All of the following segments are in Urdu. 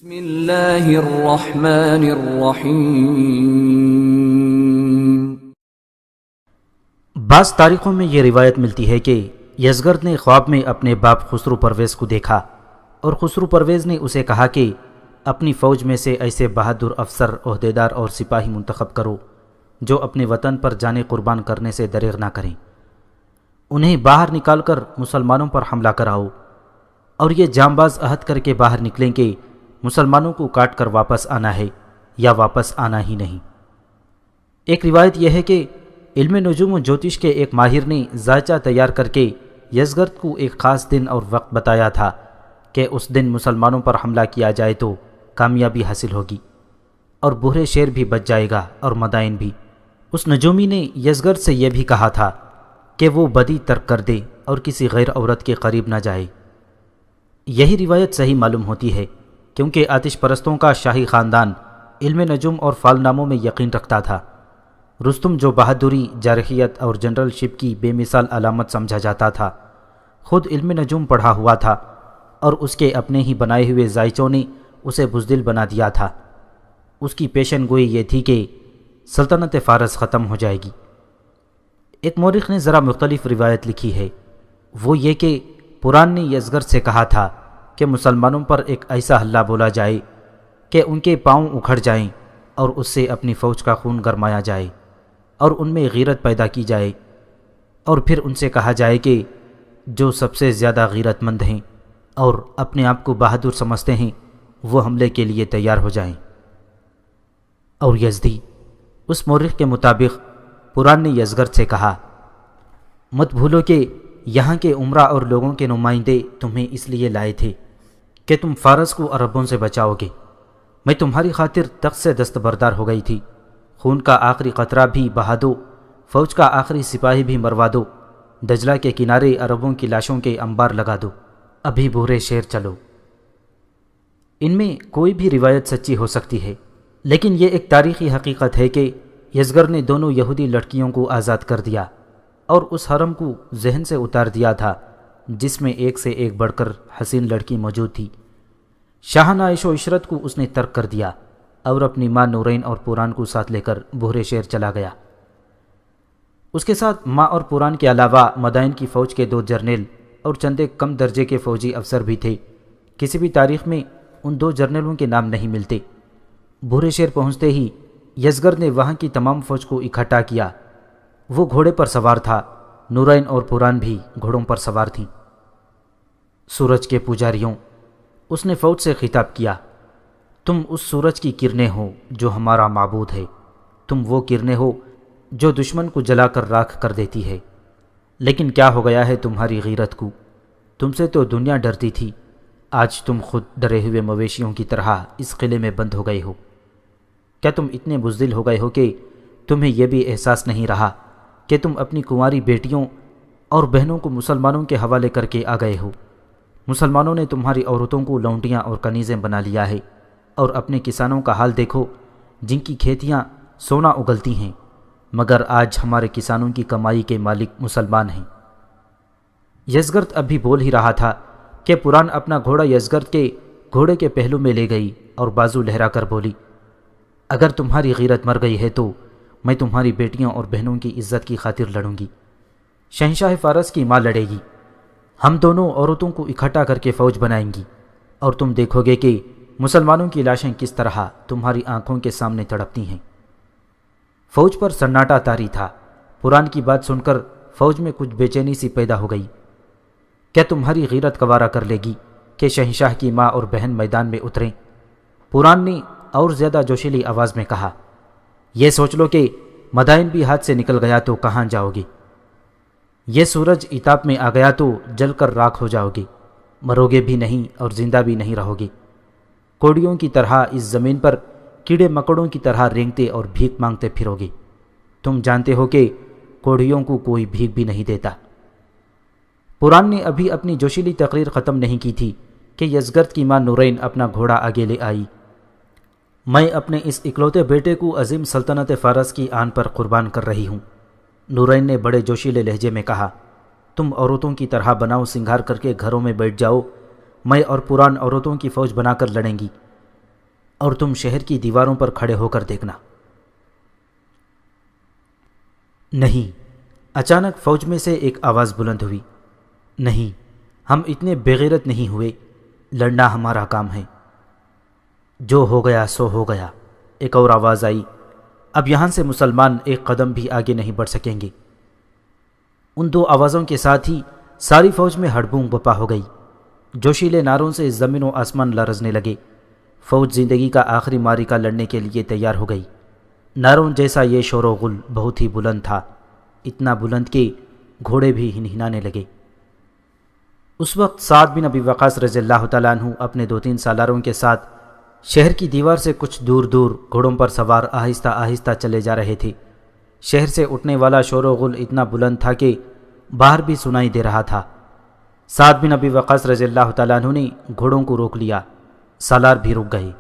بسم اللہ الرحمن الرحیم۔ بعض تاریخوں میں یہ روایت ملتی ہے کہ یزگرد نے خواب میں اپنے باپ خسرو پرویز کو دیکھا اور خسرو پرویز نے اسے کہا کہ اپنی فوج میں سے ایسے بہادر افسر، عہدیدار اور سپاہی منتخب کرو جو اپنے وطن پر جانیں قربان کرنے سے دریغ نہ کریں۔ انہیں باہر نکال کر مسلمانوں پر حملہ کراؤ اور یہ جانباز عہد کر کے باہر نکلیں کہ مسلمانوں کو کاٹ کر واپس آنا ہے یا واپس آنا ہی نہیں۔ ایک روایت یہ ہے کہ علم نجوم و جوتش کے ایک ماہر نے ذائچہ تیار کر کے یزگرد کو ایک خاص دن اور وقت بتایا تھا کہ اس دن مسلمانوں پر حملہ کیا جائے تو کامیابی حاصل ہوگی اور بحر شیر بھی بچ جائے گا اور مدائن بھی۔ اس نجومی نے یزگرد سے یہ بھی کہا تھا کہ وہ بدی ترک کر دے اور کسی غیر عورت کے قریب نہ جائے۔ یہی روایت صحیح معلوم ہوتی ہے کیونکہ آتش پرستوں کا شاہی خاندان علم نجوم اور فال ناموں میں یقین رکھتا تھا۔ رستم جو بہادری، جارحیت اور جنرل شپ کی بے مثال علامت سمجھا جاتا تھا، خود علم نجوم پڑھا ہوا تھا اور اس کے اپنے ہی بنائے ہوئے ذائچوں نے اسے بزدل بنا دیا تھا۔ اس کی پیشن گوئی یہ تھی کہ سلطنت فارس ختم ہو جائے گی۔ ایک مورخ نے ذرا مختلف روایت لکھی ہے، وہ یہ کہ پران نے یزگرد سے کہا تھا کہ مسلمانوں پر ایک ایسا حملہ بولا جائے کہ ان کے پاؤں اکھڑ جائیں اور اس سے اپنی فوج کا خون گرمایا جائے اور ان میں غیرت پیدا کی جائے، اور پھر ان سے کہا جائے کہ جو سب سے زیادہ غیرت مند ہیں اور اپنے آپ کو بہادر سمجھتے ہیں وہ حملے کے لیے تیار ہو جائیں۔ اور یزدی اس مورخ کے مطابق پران نے یزگرد سے کہا، مت بھولو کہ یہاں کے عمرا اور لوگوں کے نمائندے تمہیں اس لیے لائے تھے کہ تم فارس کو عربوں سے بچاؤ گے۔ میں تمہاری خاطر تخت سے دستبردار ہو گئی تھی، خون کا آخری قطرہ بھی بہا دو، فوج کا آخری سپاہی بھی مروا دو، دجلہ کے کنارے عربوں کی لاشوں کے انبار لگا دو، ابھی بحر شیر چلو۔ ان میں کوئی بھی روایت سچی ہو سکتی ہے، لیکن یہ ایک تاریخی حقیقت ہے کہ یزگرد نے دونوں یہودی لڑکیوں کو آزاد کر دیا اور اس حرم کو ذہن سے اتار دیا تھا جس میں ایک سے ایک بڑھ کر حسین لڑکی موجود تھی۔ شاہانہ عیش و عشرت کو اس نے ترک کر دیا اور اپنی ماں نورین اور پوران کو ساتھ لے کر بحر شیر چلا گیا۔ اس کے ساتھ ماں اور پوران کے علاوہ مدائن کی فوج کے 2 جرنیل اور چندے کم درجے کے فوجی افسر بھی تھے۔ کسی بھی تاریخ میں ان 2 جرنیلوں کے نام نہیں ملتے۔ بحر شیر پہنچتے ہی یزگرد نے وہاں کی تمام فوج کو اکٹھا کیا۔ وہ گھوڑے پر سوار تھا، نورین اور پوران بھی گھوڑوں پر سوار تھیں۔ سورج کے پجاریوں، اس نے فوج سے خطاب کیا، تم اس سورج کی کرنیں ہو جو ہمارا معبود ہے، تم وہ کرنیں ہو جو دشمن کو جلا کر راکھ کر دیتی ہے۔ لیکن کیا ہو گیا ہے تمہاری غیرت کو؟ تم سے تو دنیا ڈرتی تھی، آج تم خود ڈرے ہوئے مویشیوں کی طرح اس قلعے میں بند ہو گئے ہو۔ کیا تم اتنے بزدل ہو گئے ہو کہ تمہیں یہ بھی احساس نہیں رہا کہ تم اپنی کنواری بیٹیوں اور بہنوں کو مسلمانوں کے حوالے کر کے آ گئے ہو؟ مسلمانوں نے تمہاری عورتوں کو لونڈیاں اور کنیزیں بنا لیا ہے، اور اپنے کسانوں کا حال دیکھو جن کی کھیتیاں سونا اگلتی ہیں، مگر آج ہمارے کسانوں کی کمائی کے مالک مسلمان ہیں۔ یزگرد اب بھی بول ہی رہا تھا کہ پران اپنا گھوڑا یزگرد کے گھوڑے کے پہلو میں لے گئی اور بازو لہرا کر بولی، اگر تمہاری غیرت مر گئی ہے تو میں تمہاری بیٹیوں اور بہنوں کی عزت کی خاطر لڑوں گی۔ شہنشاہ فارس کی ماں لڑے گی، ہم دونوں عورتوں کو اکٹھا کر کے فوج بنائیں گی، اور تم دیکھو گے کہ مسلمانوں کی لاشیں کس طرح تمہاری آنکھوں کے سامنے تڑپتی ہیں۔ فوج پر سناٹا طاری تھا۔ پران کی بات سن کر فوج میں کچھ بے چینی سی پیدا ہو گئی۔ کیا تمہاری غیرت گوارا کر لے گی کہ شہنشاہ کی ماں اور بہن میدان میں اتریں؟ پران نے اور زیادہ جوشیلی آواز میں کہا، یہ سوچ لو کہ مدائن بھی ہاتھ سے نکل گیا تو کہاں جاؤ گے؟ یہ سورج عتاب میں آ گیا تو جل کر راکھ ہو جاؤ گے، مرو گے بھی نہیں اور زندہ بھی نہیں رہو گے۔ کوڑیوں کی طرح اس زمین پر کیڑے مکڑوں کی طرح رینگتے اور بھیک مانگتے پھرو گے۔ تم جانتے ہو کہ کوڑیوں کو کوئی بھیک بھی نہیں دیتا۔ پران نے ابھی اپنی جوشیلی تقریر ختم نہیں کی تھی کہ یزگرد کی ماں نورین اپنا گھوڑا آگے لے آئی۔ میں اپنے اس اکلوتے بیٹے کو عظیم سلطنت فارس کی آن پر قربان کر رہی ہوں۔ نورین نے بڑے جوشیلے لہجے میں کہا، تم عورتوں کی طرح بناؤ سنگھار کر کے گھروں میں بیٹھ جاؤ، میں اور پران عورتوں کی فوج بنا کر لڑیں گی۔ اور تم شہر کی دیواروں پر کھڑے ہو کر دیکھنا۔ نہیں، اچانک فوج میں سے ایک آواز بلند ہوئی، نہیں، ہم اتنے بےغیرت نہیں ہوئے، لڑنا ہمارا کام ہے۔ جو ہو گیا سو ہو گیا، ایک اور آواز آئی، اب یہاں سے مسلمان ایک قدم بھی آگے نہیں بڑھ سکیں گے۔ ان دو آوازوں کے ساتھ ہی ساری فوج میں ہڑبوں بپا ہو گئی۔ جوشیلے نعروں سے زمین و آسمان لرزنے لگے۔ فوج زندگی کا آخری معرکہ لڑنے کے لیے تیار ہو گئی۔ نعروں جیسا یہ شور و غل بہت ہی بلند تھا، اتنا بلند کہ گھوڑے بھی ہنہنانے لگے۔ اس وقت سعد بن ابی وقاص رضی اللہ تعالیٰ عنہ اپنے 2-3 سالاروں کے ساتھ شہر کی دیوار سے کچھ دور دور گھوڑوں پر سوار آہستہ آہستہ چلے جا رہے تھے۔ شہر سے اٹھنے والا شور و غل اتنا بلند تھا کہ باہر بھی سنائی دے رہا تھا۔ سعد بن ابی وقاص رضی اللہ تعالیٰ عنہ نے گھوڑوں کو روک لیا، سالار بھی رک گئے۔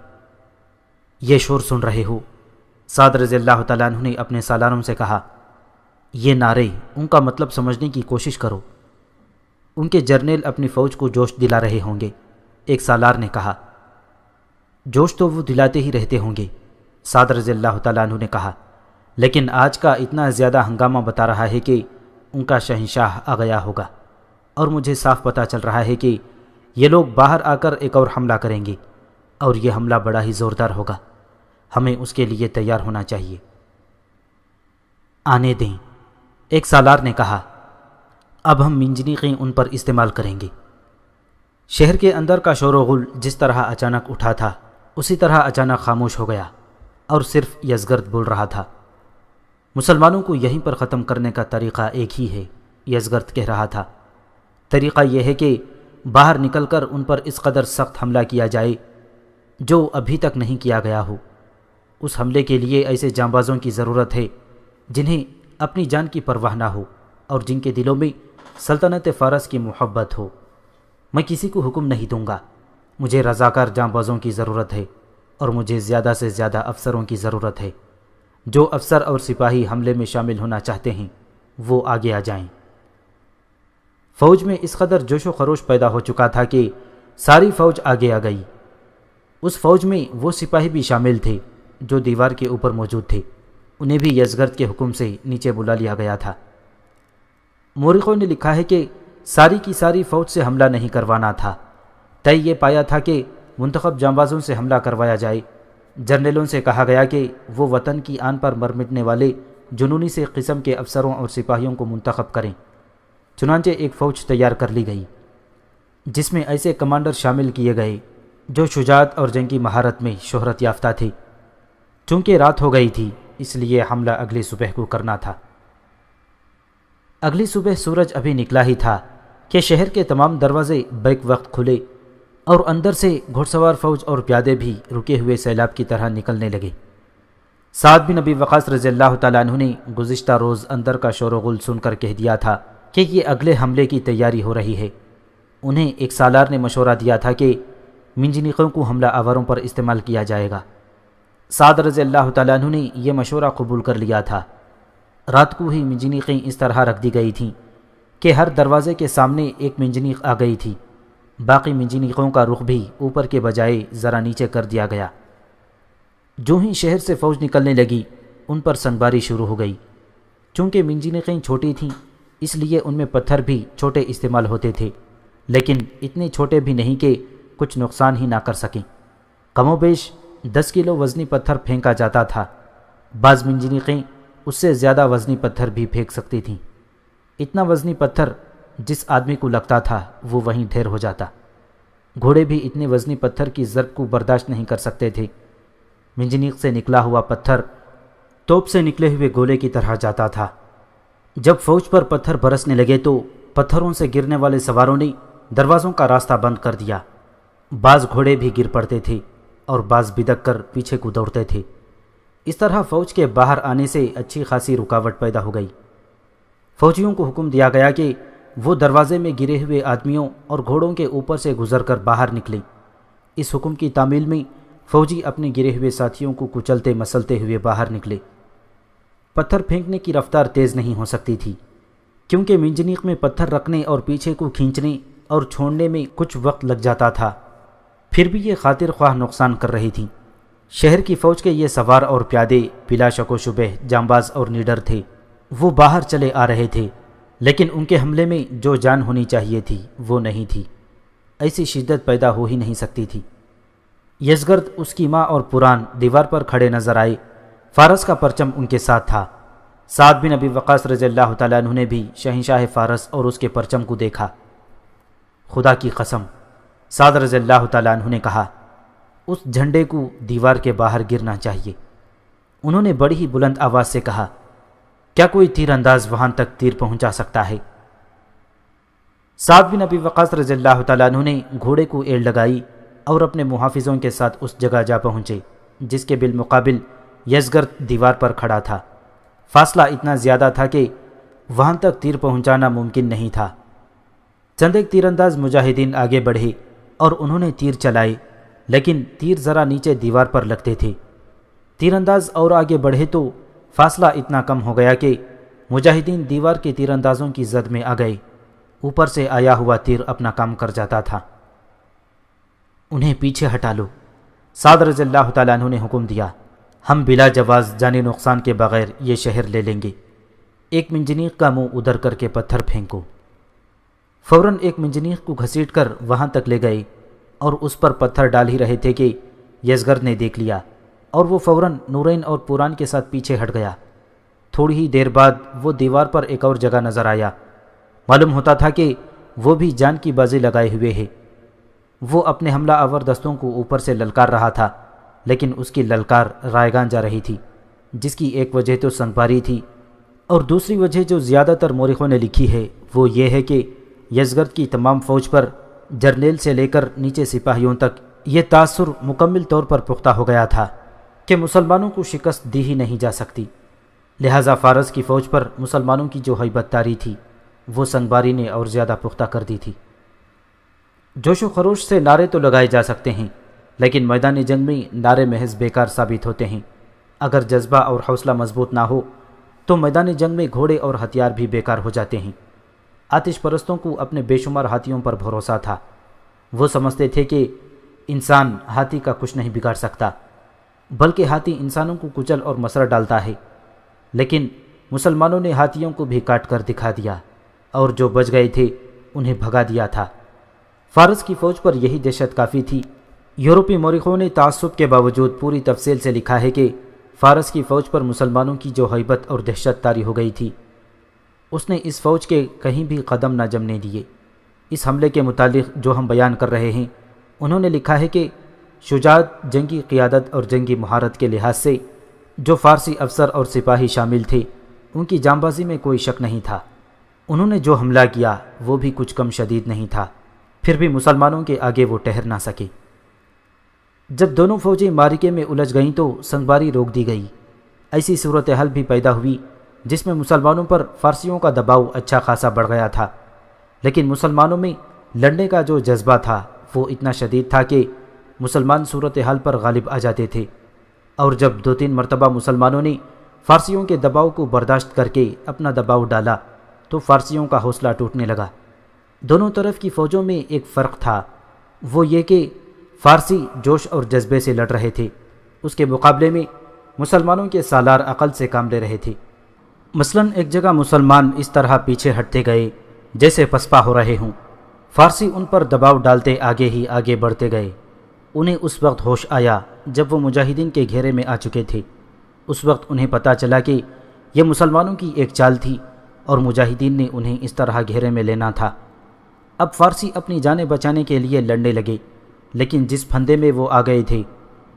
یہ شور سن رہے ہو؟ سعد رضی اللہ تعالیٰ عنہ نے اپنے سالاروں سے کہا، یہ نعرے، ان کا مطلب سمجھنے کی کوشش کرو۔ ان کے جرنیل اپنی فوج کو جوش دلا رہے ہوں گے۔ ایک سالار نے کہا، جوش تو وہ دلاتے ہی رہتے ہوں گے۔ سعد رضی اللہ تعالیٰ عنہ نے کہا، لیکن آج کا اتنا زیادہ ہنگامہ بتا رہا ہے کہ ان کا شہنشاہ آ گیا ہوگا، اور مجھے صاف پتہ چل رہا ہے کہ یہ لوگ باہر آ کر ایک اور حملہ کریں گے، اور یہ حملہ بڑا ہی زوردار ہوگا۔ ہمیں اس کے لیے تیار ہونا چاہیے۔ آنے دیں، ایک سالار نے کہا، اب ہم منجنیقیں ان پر استعمال کریں گے۔ شہر کے اندر کا شور و غل جس طرح اچانک اٹھا تھا، اسی طرح اچانک خاموش ہو گیا، اور صرف یزگرد بول رہا تھا۔ مسلمانوں کو یہیں پر ختم کرنے کا طریقہ ایک ہی ہے، یزگرد کہہ رہا تھا۔ طریقہ یہ ہے کہ باہر نکل کر ان پر اس قدر سخت حملہ کیا جائے جو ابھی تک نہیں کیا گیا ہو۔ اس حملے کے لیے ایسے جانبازوں کی ضرورت ہے جنہیں اپنی جان کی پرواہ نہ ہو، اور جن کے دلوں میں سلطنت فارس کی محبت ہو۔ میں کسی کو حکم نہیں دوں گا، مجھے رضاکار جانبازوں کی ضرورت ہے، اور مجھے زیادہ سے زیادہ افسروں کی ضرورت ہے۔ جو افسر اور سپاہی حملے میں شامل ہونا چاہتے ہیں وہ آگے آ جائیں۔ فوج میں اس قدر جوش و خروش پیدا ہو چکا تھا کہ ساری فوج آگے آ گئی۔ اس فوج میں وہ سپاہی بھی شامل تھے جو دیوار کے اوپر موجود تھے، انہیں بھی یزگرد کے حکم سے نیچے بلا لیا گیا تھا۔ مورخوں نے لکھا ہے کہ ساری کی ساری فوج سے حملہ نہیں کروانا تھا، طے یہ پایا تھا کہ منتخب جانبازوں سے حملہ کروایا جائے۔ جرنیلوں سے کہا گیا کہ وہ وطن کی آن پر مر مٹنے والے جنونی سے قسم کے افسروں اور سپاہیوں کو منتخب کریں۔ چنانچہ ایک فوج تیار کر لی گئی جس میں ایسے کمانڈر شامل کیے گئے جو شجاعت اور جنگی مہارت میں شہرت یافتہ تھے۔ چونکہ رات ہو گئی تھی اس لیے حملہ اگلی صبح کو کرنا تھا۔ اگلی صبح سورج ابھی نکلا ہی تھا کہ شہر کے تمام دروازے بیک وقت کھلے، اور اندر سے گھڑ سوار فوج اور پیادے بھی رکے ہوئے سیلاب کی طرح نکلنے لگے۔ سعد بن ابی وقاص رضی اللہ تعالیٰ عنہ نے گزشتہ روز اندر کا شور و غل سن کر کہہ دیا تھا کہ یہ اگلے حملے کی تیاری ہو رہی ہے۔ انہیں ایک سالار نے مشورہ دیا تھا کہ منجنیقوں کو حملہ آوروں پر استعمال کیا جائے گا۔ سعد رضی اللہ تعالیٰ عنہ نے یہ مشورہ قبول کر لیا تھا۔ رات کو ہی منجنیقیں اس طرح رکھ دی گئی تھیں کہ ہر دروازے کے سامنے ایک منجنیق آ گئی تھی۔ باقی منجنیقوں کا رخ بھی اوپر کے بجائے ذرا نیچے کر دیا گیا۔ جو ہی شہر سے فوج نکلنے لگی ان پر سنگباری شروع ہو گئی۔ چونکہ منجنیقیں چھوٹی تھیں اس لیے ان میں پتھر بھی چھوٹے استعمال ہوتے تھے، لیکن اتنے چھوٹے بھی نہیں کہ کچھ نقصان ہی نہ کر سکیں۔ کم و بیش 10 کلو وزنی پتھر پھینکا جاتا تھا۔ بعض منجنیقیں اس سے زیادہ وزنی پتھر بھی پھینک سکتی تھیں۔ اتنا وزنی پتھر جس آدمی کو لگتا تھا وہ وہیں ڈھیر ہو جاتا۔ گھوڑے بھی اتنے وزنی پتھر کی ضرب کو برداشت نہیں کر سکتے تھے۔ منجنیق سے نکلا ہوا پتھر توپ سے نکلے ہوئے گولے کی طرح جاتا تھا۔ جب فوج پر پتھر برسنے لگے تو پتھروں سے گرنے والے سواروں نے دروازوں کا راستہ بند کر دیا۔ بعض گھوڑے بھی گر پڑتے تھے اور بعض بدک کر پیچھے کو دوڑتے تھے۔ اس طرح فوج کے باہر آنے سے اچھی خاصی رکاوٹ پیدا ہو گئی۔ فوجیوں کو حکم دیا گیا کہ وہ دروازے میں گرے ہوئے آدمیوں اور گھوڑوں کے اوپر سے گزر کر باہر نکلیں۔ اس حکم کی تعمیل میں فوجی اپنے گرے ہوئے ساتھیوں کو کچلتے مسلتے ہوئے باہر نکلے۔ پتھر پھینکنے کی رفتار تیز نہیں ہو سکتی تھی، کیونکہ منجنیق میں پتھر رکھنے اور پیچھے کو کھینچنے اور چھوڑنے میں کچھ وقت لگ جاتا تھا۔ پھر بھی یہ خاطر خواہ نقصان کر رہی تھیں۔ شہر کی فوج کے یہ سوار اور پیادے بلا شک و شبہ جانباز اور نیڈر تھے۔ وہ باہر چلے آ رہے تھے، لیکن ان کے حملے میں جو جان ہونی چاہیے تھی وہ نہیں تھی۔ ایسی شدت پیدا ہو ہی نہیں سکتی تھی۔ یزگرد، اس کی ماں اور پران دیوار پر کھڑے نظر آئے۔ فارس کا پرچم ان کے ساتھ تھا۔ سعد بن ابی وقاص رضی اللہ تعالیٰ عنہ نے بھی شہنشاہ فارس اور اس کے پرچم کو دیکھا۔ خدا کی قسم، سعد رضی اللہ تعالیٰ عنہ نے کہا، اس جھنڈے کو دیوار کے باہر گرنا چاہیے۔ انہوں نے بڑی ہی بلند آواز سے کہا، کیا کوئی تیر انداز وہاں تک تیر پہنچا سکتا ہے؟ سعد بن ابی وقاص رضی اللہ تعالیٰ عنہ نے گھوڑے کو ایڑ لگائی اور اپنے محافظوں کے ساتھ اس جگہ جا پہنچے جس کے بالمقابل یزگرد دیوار پر کھڑا تھا۔ فاصلہ اتنا زیادہ تھا کہ وہاں تک تیر پہنچانا ممکن نہیں تھا۔ چند ایک تیر انداز مجاہدین آگے بڑھے اور انہوں نے تیر چلائے، لیکن تیر ذرا نیچے دیوار پر لگتے تھے۔ تیر انداز اور آگے بڑھے تو فاصلہ اتنا کم ہو گیا کہ مجاہدین دیوار کے تیر اندازوں کی زد میں آ گئے۔ اوپر سے آیا ہوا تیر اپنا کام کر جاتا تھا۔ انہیں پیچھے ہٹا لو، سعد رضی اللہ تعالیٰ عنہ نے حکم دیا۔ ہم بلا جواز جانی نقصان کے بغیر یہ شہر لے لیں گے۔ ایک منجنیق کا منہ ادھر کر کے پتھر پھینکو۔ فوراً ایک منجنیق کو گھسیٹ کر وہاں تک لے گئے اور اس پر پتھر ڈال ہی رہے تھے کہ یزگرد نے دیکھ لیا اور وہ فوراً نورین اور پوران کے ساتھ پیچھے ہٹ گیا۔ تھوڑی ہی دیر بعد وہ دیوار پر ایک اور جگہ نظر آیا۔ معلوم ہوتا تھا کہ وہ بھی جان کی بازی لگائے ہوئے ہے۔ وہ اپنے حملہ آور دستوں کو اوپر سے للکار رہا تھا، لیکن اس کی للکار رائگان جا رہی تھی، جس کی ایک وجہ تو سنگباری تھی اور دوسری وجہ جو زیادہ تر مورخوں نے لکھی ہے وہ یہ ہے کہ یزگرد کی تمام فوج پر جرنیل سے لے کر نیچے سپاہیوں تک یہ تاثر مکمل طور پر پختہ ہو گیا تھا کہ مسلمانوں کو شکست دی ہی نہیں جا سکتی۔ لہٰذا فارس کی فوج پر مسلمانوں کی جو ہیبت طاری تھی وہ سنگباری نے اور زیادہ پختہ کر دی تھی۔ جوش و خروش سے نعرے تو لگائے جا سکتے ہیں، لیکن میدان جنگ میں نعرے محض بیکار ثابت ہوتے ہیں۔ اگر جذبہ اور حوصلہ مضبوط نہ ہو تو میدان جنگ میں گھوڑے اور ہتھیار بھی بیکار ہو جاتے ہیں۔ آتش پرستوں کو اپنے بے شمار ہاتھیوں پر بھروسہ تھا۔ وہ سمجھتے تھے کہ انسان ہاتھی کا کچھ نہیں بگاڑ سکتا، بلکہ ہاتھی انسانوں کو کچل اور مسر ڈالتا ہے۔ لیکن مسلمانوں نے ہاتھیوں کو بھی کاٹ کر دکھا دیا اور جو بچ گئے تھے انہیں بھگا دیا تھا۔ فارس کی فوج پر یہی دہشت کافی تھی۔ یورپی مورخوں نے تعصب کے باوجود پوری تفصیل سے لکھا ہے کہ فارس کی فوج پر مسلمانوں کی جو ہیبت اور دہشت طاری ہو گئی تھی، اس نے اس فوج کے کہیں بھی قدم نہ جمنے دیے۔ اس حملے کے متعلق جو ہم بیان کر رہے ہیں، انہوں نے لکھا ہے کہ شجاعت، جنگی قیادت اور جنگی مہارت کے لحاظ سے جو فارسی افسر اور سپاہی شامل تھے ان کی جانبازی میں کوئی شک نہیں تھا۔ انہوں نے جو حملہ کیا وہ بھی کچھ کم شدید نہیں تھا، پھر بھی مسلمانوں کے آگے وہ ٹھہر نہ سکے۔ جب دونوں فوجیں معرکے میں الجھ گئیں تو سنگباری روک دی گئی۔ ایسی صورتحال بھی پیدا ہوئی جس میں مسلمانوں پر فارسیوں کا دباؤ اچھا خاصا بڑھ گیا تھا، لیکن مسلمانوں میں لڑنے کا جو جذبہ تھا وہ اتنا شدید تھا کہ مسلمان صورتحال پر غالب آ جاتے تھے، اور جب 2-3 مرتبہ مسلمانوں نے فارسیوں کے دباؤ کو برداشت کر کے اپنا دباؤ ڈالا تو فارسیوں کا حوصلہ ٹوٹنے لگا۔ دونوں طرف کی فوجوں میں ایک فرق تھا، وہ یہ کہ فارسی جوش اور جذبے سے لڑ رہے تھے، اس کے مقابلے میں مسلمانوں کے سالار عقل سے کام لے رہے تھے۔ مثلاً ایک جگہ مسلمان اس طرح پیچھے ہٹتے گئے جیسے پسپا ہو رہے ہوں، فارسی ان پر دباؤ ڈالتے آگے ہی آگے بڑھتے گئے۔ انہیں اس وقت ہوش آیا جب وہ مجاہدین کے گھیرے میں آ چکے تھے۔ اس وقت انہیں پتہ چلا کہ یہ مسلمانوں کی ایک چال تھی اور مجاہدین نے انہیں اس طرح گھیرے میں لینا تھا۔ اب فارسی اپنی جانیں بچانے کے لیے لڑنے لگے، لیکن جس پھندے میں وہ آ گئے تھے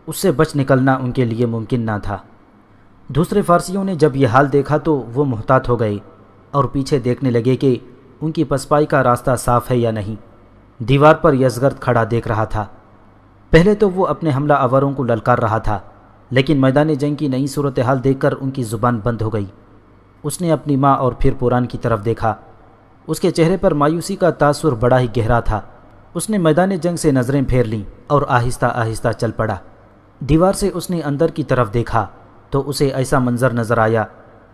اس سے بچ نکلنا ان کے لیے ممکن نہ تھا۔ دوسرے فارسیوں نے جب یہ حال دیکھا تو وہ محتاط ہو گئے اور پیچھے دیکھنے لگے کہ ان کی پسپائی کا راستہ صاف ہے یا نہیں۔ دیوار پر یزگرد کھڑا دیکھ رہا تھا۔ پہلے تو وہ اپنے حملہ آوروں کو للکار رہا تھا، لیکن میدان جنگ کی نئی صورتحال دیکھ کر ان کی زبان بند ہو گئی۔ اس نے اپنی ماں اور پھر پوران کی طرف دیکھا۔ اس کے چہرے پر مایوسی کا تاثر بڑا ہی گہرا تھا۔ اس نے میدان جنگ سے نظریں پھیر لیں اور آہستہ آہستہ چل پڑا۔ دیوار سے اس نے اندر کی طرف دیکھا تو اسے ایسا منظر نظر آیا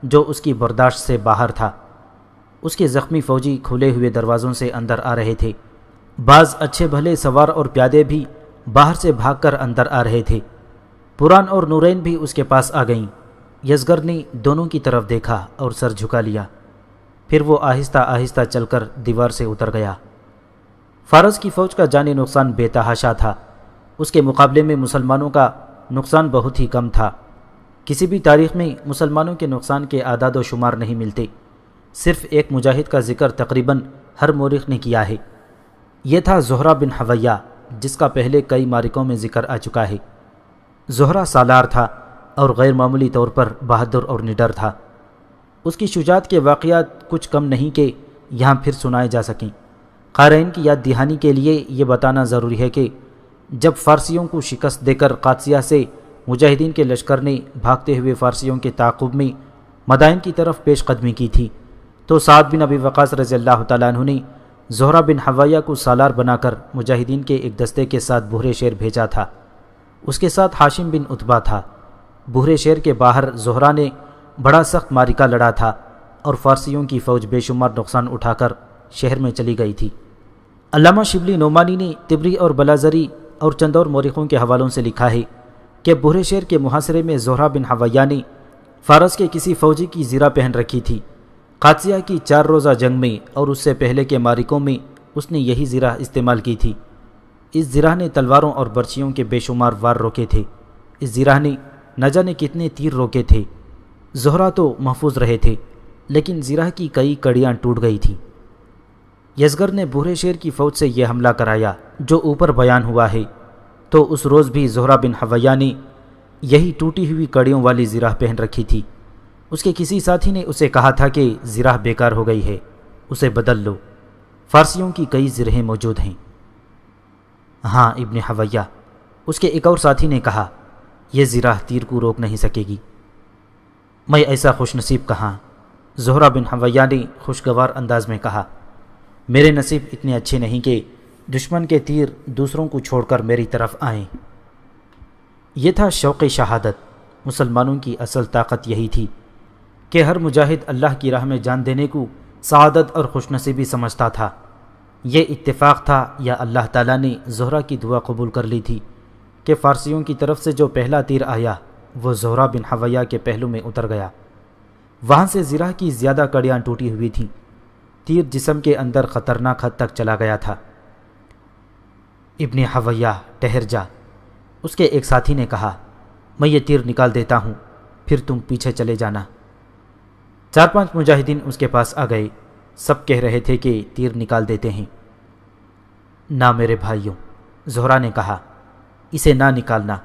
جو اس کی برداشت سے باہر تھا۔ اس کے زخمی فوجی کھلے ہوئے دروازوں سے اندر آ رہے تھے۔ بعض اچھے بھلے سوار اور پیادے بھی باہر سے بھاگ کر اندر آ رہے تھے۔ پران اور نورین بھی اس کے پاس آ گئیں۔ یزگرد نے دونوں کی طرف دیکھا اور سر جھکا لیا، پھر وہ آہستہ آہستہ چل کر دیوار سے اتر گیا۔ فارس کی فوج کا جانی نقصان بے تحاشا تھا، اس کے مقابلے میں مسلمانوں کا نقصان بہت ہی کم تھا۔ کسی بھی تاریخ میں مسلمانوں کے نقصان کے اعداد و شمار نہیں ملتے، صرف ایک مجاہد کا ذکر تقریباً ہر مورخ نے کیا ہے، یہ تھا زہرہ بن حویہ، جس کا پہلے کئی معرکوں میں ذکر آ چکا ہے۔ زہرہ سالار تھا اور غیر معمولی طور پر بہادر اور نڈر تھا۔ اس کی شجاعت کے واقعات کچھ کم نہیں کہ یہاں پھر سنائے جا سکیں۔ قارئین کی یاد دہانی کے لیے یہ بتانا ضروری ہے کہ جب فارسیوں کو شکست دے کر قادسیہ سے مجاہدین کے لشکر نے بھاگتے ہوئے فارسیوں کے تعاقب میں مدائن کی طرف پیش قدمی کی تھی، تو سعد بن ابی وقاص رضی اللہ تعالیٰ عنہ نے زہرہ بن حویہ کو سالار بنا کر مجاہدین کے ایک دستے کے ساتھ بحر شیر بھیجا تھا۔ اس کے ساتھ ہاشم بن عتبہ تھا۔ بحر شیر کے باہر زہرہ نے بڑا سخت معرکہ لڑا تھا اور فارسیوں کی فوج بے شمار نقصان اٹھا کر شہر میں چلی گئی تھی۔ علامہ شبلی نعمانی نے طبری اور بلازری اور چند اور مورخوں کے حوالوں سے لکھا ہے کہ بحر شیر کے محاصرے میں زہرہ بن حویہ نے فارس کے کسی فوجی کی زرہ پہن رکھی تھی۔ قادسیہ کی 4 روزہ جنگ میں اور اس سے پہلے کے معرکوں میں اس نے یہی زرہ استعمال کی تھی۔ اس زرہ نے تلواروں اور برچیوں کے بے شمار وار روکے تھے۔ اس زرہ نے نہ جانے کتنے تیر روکے تھے۔ زہرہ تو محفوظ رہے تھے، لیکن زرہ کی کئی کڑیاں ٹوٹ گئی تھیں۔ یزگرد نے بحر شیر کی فوج سے یہ حملہ کرایا جو اوپر بیان ہوا ہے، تو اس روز بھی زہرہ بن حویہ نے یہی ٹوٹی ہوئی کڑیوں والی زرہ پہن رکھی تھی۔ اس کے کسی ساتھی نے اسے کہا تھا کہ زرہ بیکار ہو گئی ہے، اسے بدل لو، فارسیوں کی کئی زرہیں موجود ہیں۔ ہاں ابن حویہ، اس کے ایک اور ساتھی نے کہا، یہ زرہ تیر کو روک نہیں سکے گی۔ میں ایسا خوش نصیب کہاں؟ زہرہ بن حویہ نے خوشگوار انداز میں کہا، میرے نصیب اتنے اچھے نہیں کہ دشمن کے تیر دوسروں کو چھوڑ کر میری طرف آئیں۔ یہ تھا شوق شہادت۔ مسلمانوں کی اصل طاقت یہی تھی کہ ہر مجاہد اللہ کی راہ میں جان دینے کو سعادت اور خوش نصیبی سمجھتا تھا۔ یہ اتفاق تھا یا اللہ تعالیٰ نے زہرہ کی دعا قبول کر لی تھی کہ فارسیوں کی طرف سے جو پہلا تیر آیا وہ زہرہ بن حویہ کے پہلو میں اتر گیا۔ وہاں سے زرہ کی زیادہ کڑیاں ٹوٹی ہوئی تھیں۔ تیر جسم کے اندر خطرناک حد تک چلا گیا تھا۔ ابن حویہ ٹھہر جا، اس کے ایک ساتھی نے کہا، میں یہ تیر نکال دیتا ہوں، پھر تم پیچھے چلے جانا۔ 4-5 مجاہدین اس کے پاس آ گئے، سب کہہ رہے تھے کہ تیر نکال دیتے ہیں۔ نہ میرے بھائیوں، زہرہ نے کہا، اسے نہ نکالنا،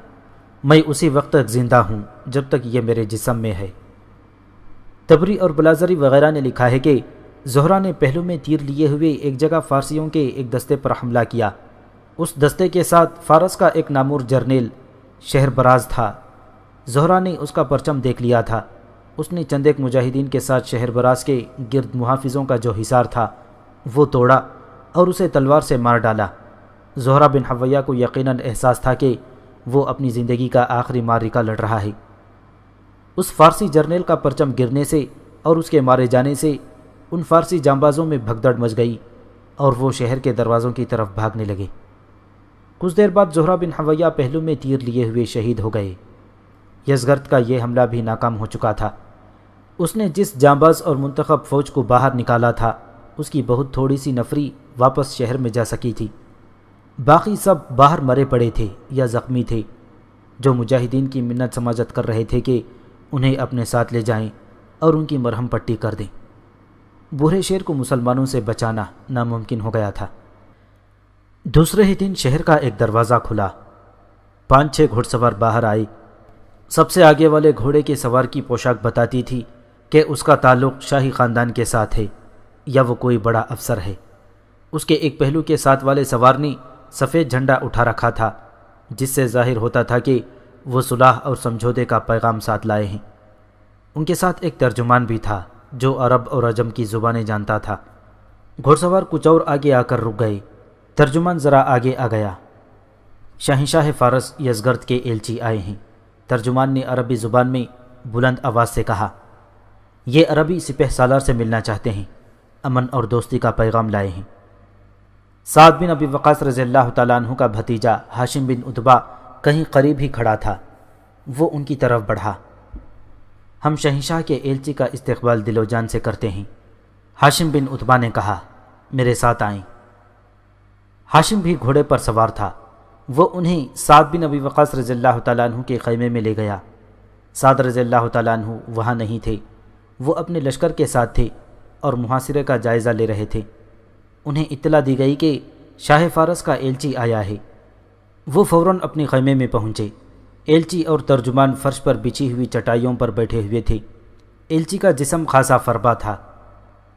میں اسی وقت تک زندہ ہوں جب تک یہ میرے جسم میں ہے۔ طبری اور بلازری وغیرہ نے لکھا ہے کہ زہرہ نے پہلو میں تیر لیے ہوئے ایک جگہ فارسیوں کے ایک دستے پر حملہ کیا۔ اس دستے کے ساتھ فارس کا ایک نامور جرنیل شہر براز تھا۔ زہرہ نے اس کا پرچم دیکھ لیا تھا۔ اس نے چند ایک مجاہدین کے ساتھ شہر براز کے گرد محافظوں کا جو حصار تھا وہ توڑا اور اسے تلوار سے مار ڈالا۔ زہرہ بن حویہ کو یقیناً احساس تھا کہ وہ اپنی زندگی کا آخری معرکہ لڑ رہا ہے۔ اس فارسی جرنیل کا پرچم گرنے سے اور اس کے مارے جانے سے ان فارسی جانبازوں میں بھگدڑ مچ گئی اور وہ شہر کے دروازوں کی طرف بھاگنے لگے۔ کچھ دیر بعد زہرہ بن حویہ پہلو میں تیر لیے ہوئے شہید ہو گئے۔ یزگرد کا یہ حملہ بھی ناکام ہو چکا تھا۔ اس نے جس جانباز اور منتخب فوج کو باہر نکالا تھا اس کی بہت تھوڑی سی نفری واپس شہر میں جا سکی تھی، باقی سب باہر مرے پڑے تھے یا زخمی تھے، جو مجاہدین کی منت سماجت کر رہے تھے کہ انہیں اپنے ساتھ لے جائیں اور ان کی مرہم پٹی کر دیں۔ بحر شیر کو مسلمانوں سے بچانا ناممکن ہو گیا تھا۔ دوسرے ہی دن شہر کا ایک دروازہ کھلا، 5-6 گھوڑ سوار باہر آئے۔ سب سے آگے والے گھوڑے کے سوار کی پوشاک بتاتی تھی کہ اس کا تعلق شاہی خاندان کے ساتھ ہے یا وہ کوئی بڑا افسر ہے۔ اس کے ایک پہلو کے ساتھ والے سوار نے سفید جھنڈا اٹھا رکھا تھا، جس سے ظاہر ہوتا تھا کہ وہ صلح اور سمجھوتے کا پیغام ساتھ لائے ہیں۔ ان کے ساتھ ایک ترجمان بھی تھا جو عرب اور عجم کی زبانیں جانتا تھا۔ گھوڑ سوار کچھ اور آگے آ کر رک گئے۔ ترجمان ذرا آگے آ گیا۔ شہنشاہ فارس یزگرد کے ایلچی آئے ہیں۔ ترجمان نے عربی زبان میں بلند آواز سے کہا، یہ عربی سپہ سالار سے ملنا چاہتے ہیں، امن اور دوستی کا پیغام لائے ہیں۔ سعد بن ابی وقاص رضی اللہ تعالیٰ عنہ کا بھتیجا ہاشم بن عتبہ کہیں قریب ہی کھڑا تھا۔ وہ ان کی طرف بڑھا۔ ہم شہنشاہ کے ایلچی کا استقبال دل و جان سے کرتے ہیں۔ ہاشم بن عتبہ نے کہا، میرے ساتھ آئیں۔ ہاشم بھی گھوڑے پر سوار تھا۔ وہ انہیں سعد بن ابی وقاص رضی اللہ تعالیٰ عنہ کے خیمے میں لے گیا۔ سعد رضی اللہ تعالیٰ عنہ وہاں نہیں تھے، وہ اپنے لشکر کے ساتھ تھے اور محاصرے کا جائزہ لے رہے تھے۔ انہیں اطلاع دی گئی کہ شاہ فارس کا ایلچی آیا ہے۔ وہ فوراً اپنے خیمے میں پہنچے۔ ایلچی اور ترجمان فرش پر بچھی ہوئی چٹائیوں پر بیٹھے ہوئے تھے۔ ایلچی کا جسم خاصا فربا تھا۔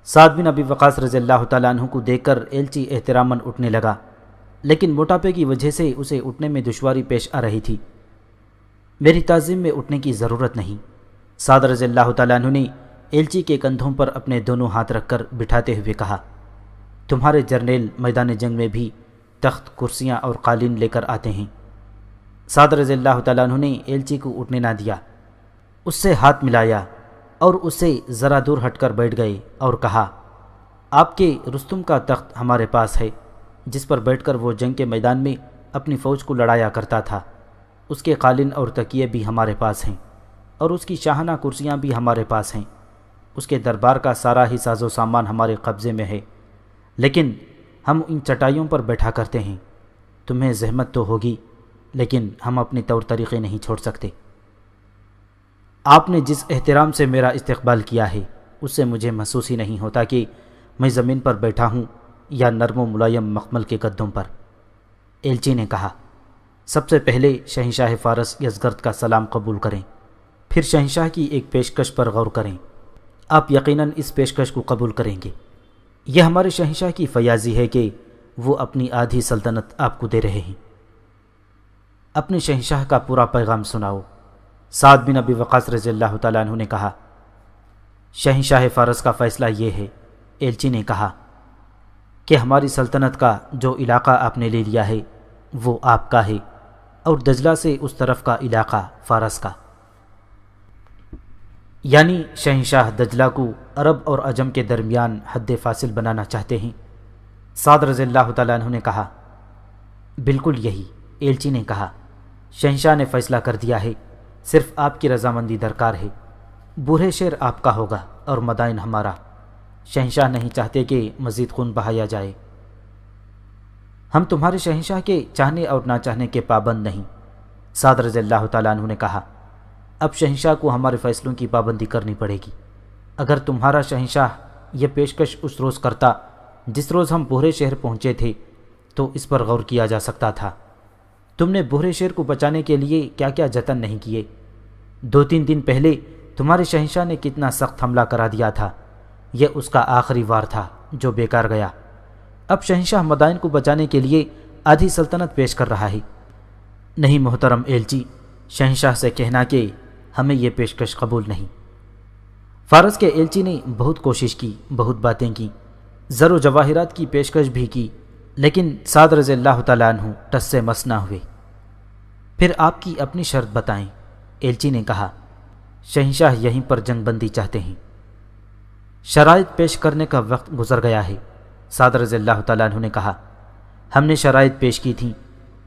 سعد بن ابی وقاص رضی اللہ تعالیٰ عنہ کو دیکھ کر ایلچی احتراماً اٹھنے لگا، لیکن موٹاپے کی وجہ سے اسے اٹھنے میں دشواری پیش آ رہی تھی۔ میری تعظیم میں اٹھنے کی ضرورت نہیں، سعد رضی اللہ تعالیٰ عنہ نے ایلچی کے کندھوں پر اپنے دونوں ہاتھ رکھ کر بٹھاتے ہوئے کہا، تمہارے جرنیل میدان جنگ میں بھی تخت، کرسیاں اور قالین لے کر آتے ہیں۔ سعد رضی اللہ تعالیٰ عنہ نے ایلچی کو اٹھنے نہ دیا، اس سے ہاتھ ملایا اور اس سے ذرا دور ہٹ کر بیٹھ گئے اور کہا، آپ کے رستم کا تخت ہمارے پاس ہے، جس پر بیٹھ کر وہ جنگ کے میدان میں اپنی فوج کو لڑایا کرتا تھا۔ اس کے قالین اور تکیے بھی ہمارے پاس ہیں اور اس کی شاہانہ کرسیاں بھی ہمارے پاس ہیں۔ اس کے دربار کا سارا ہی ساز و سامان ہمارے قبضے میں ہے، لیکن ہم ان چٹائیوں پر بیٹھا کرتے ہیں۔ تمہیں زحمت تو ہوگی، لیکن ہم اپنے طور طریقے نہیں چھوڑ سکتے۔ آپ نے جس احترام سے میرا استقبال کیا ہے، اس سے مجھے محسوس ہی نہیں ہوتا کہ میں زمین پر بیٹھا ہوں یا نرم و ملائم مخمل کے گدوں پر۔ ایلچی نے کہا، سب سے پہلے شہنشاہ فارس یزگرد کا سلام قبول کریں، پھر شہنشاہ کی ایک پیشکش پر غور کریں۔ آپ یقیناً اس پیشکش کو قبول کریں گے۔ یہ ہمارے شہنشاہ کی فیاضی ہے کہ وہ اپنی آدھی سلطنت آپ کو دے رہے ہیں۔ اپنے شہنشاہ کا پورا پیغام سناؤ، سعد بن ابی وقاص رضی اللہ تعالیٰ عنہ نے کہا۔ شہنشاہ فارس کا فیصلہ یہ ہے، ایلچی نے کہا، کہ ہماری سلطنت کا جو علاقہ آپ نے لے لیا ہے وہ آپ کا ہے، اور دجلہ سے اس طرف کا علاقہ فارس کا۔ یعنی شہنشاہ دجلہ کو عرب اور عجم کے درمیان حد فاصل بنانا چاہتے ہیں۔ سعد رضی اللہ تعالیٰ عنہ نے کہا، بالکل یہی۔ ایلچی نے کہا، شہنشاہ نے فیصلہ کر دیا ہے، صرف آپ کی رضامندی درکار ہے۔ بورے شیر آپ کا ہوگا اور مدائن ہمارا۔ شہنشاہ نہیں چاہتے کہ مزید خون بہایا جائے۔ ہم تمہارے شہنشاہ کے چاہنے اور نہ چاہنے کے پابند نہیں، سعد رضی اللہ تعالیٰ عنہ نے کہا۔ اب شہنشاہ کو ہمارے فیصلوں کی پابندی کرنی پڑے گی۔ اگر تمہارا شہنشاہ یہ پیشکش اس روز کرتا جس روز ہم بورے شہر پہنچے تھے تو اس پر غور کیا جا سکتا تھا۔ تم نے بورے شہر کو بچانے کے لیے کیا کیا جتن نہیں کیے۔ 2-3 دن پہلے تمہارے شہنشاہ نے کتنا سخت حملہ کرا دیا تھا، یہ اس کا آخری وار تھا جو بیکار گیا۔ اب شہنشاہ مدائن کو بچانے کے لیے آدھی سلطنت پیش کر رہا ہے۔ نہیں محترم ایلچی، شہنشاہ سے کہنا کہ ہمیں یہ پیشکش قبول نہیں۔ فارس کے ایلچی نے بہت کوشش کی، بہت باتیں کی، زر و جواہرات کی پیشکش بھی کی، لیکن سعد رضی اللہ تعالیٰ عنہ ٹس سے مس نہ ہوئے۔ پھر آپ کی اپنی شرط بتائیں، ایلچی نے کہا۔ شہنشاہ یہیں پر جنگ بندی چاہتے ہیں۔ شرائط پیش کرنے کا وقت گزر گیا ہے، سعد رضی اللہ تعالیٰ عنہ نے کہا۔ ہم نے شرائط پیش کی تھیں،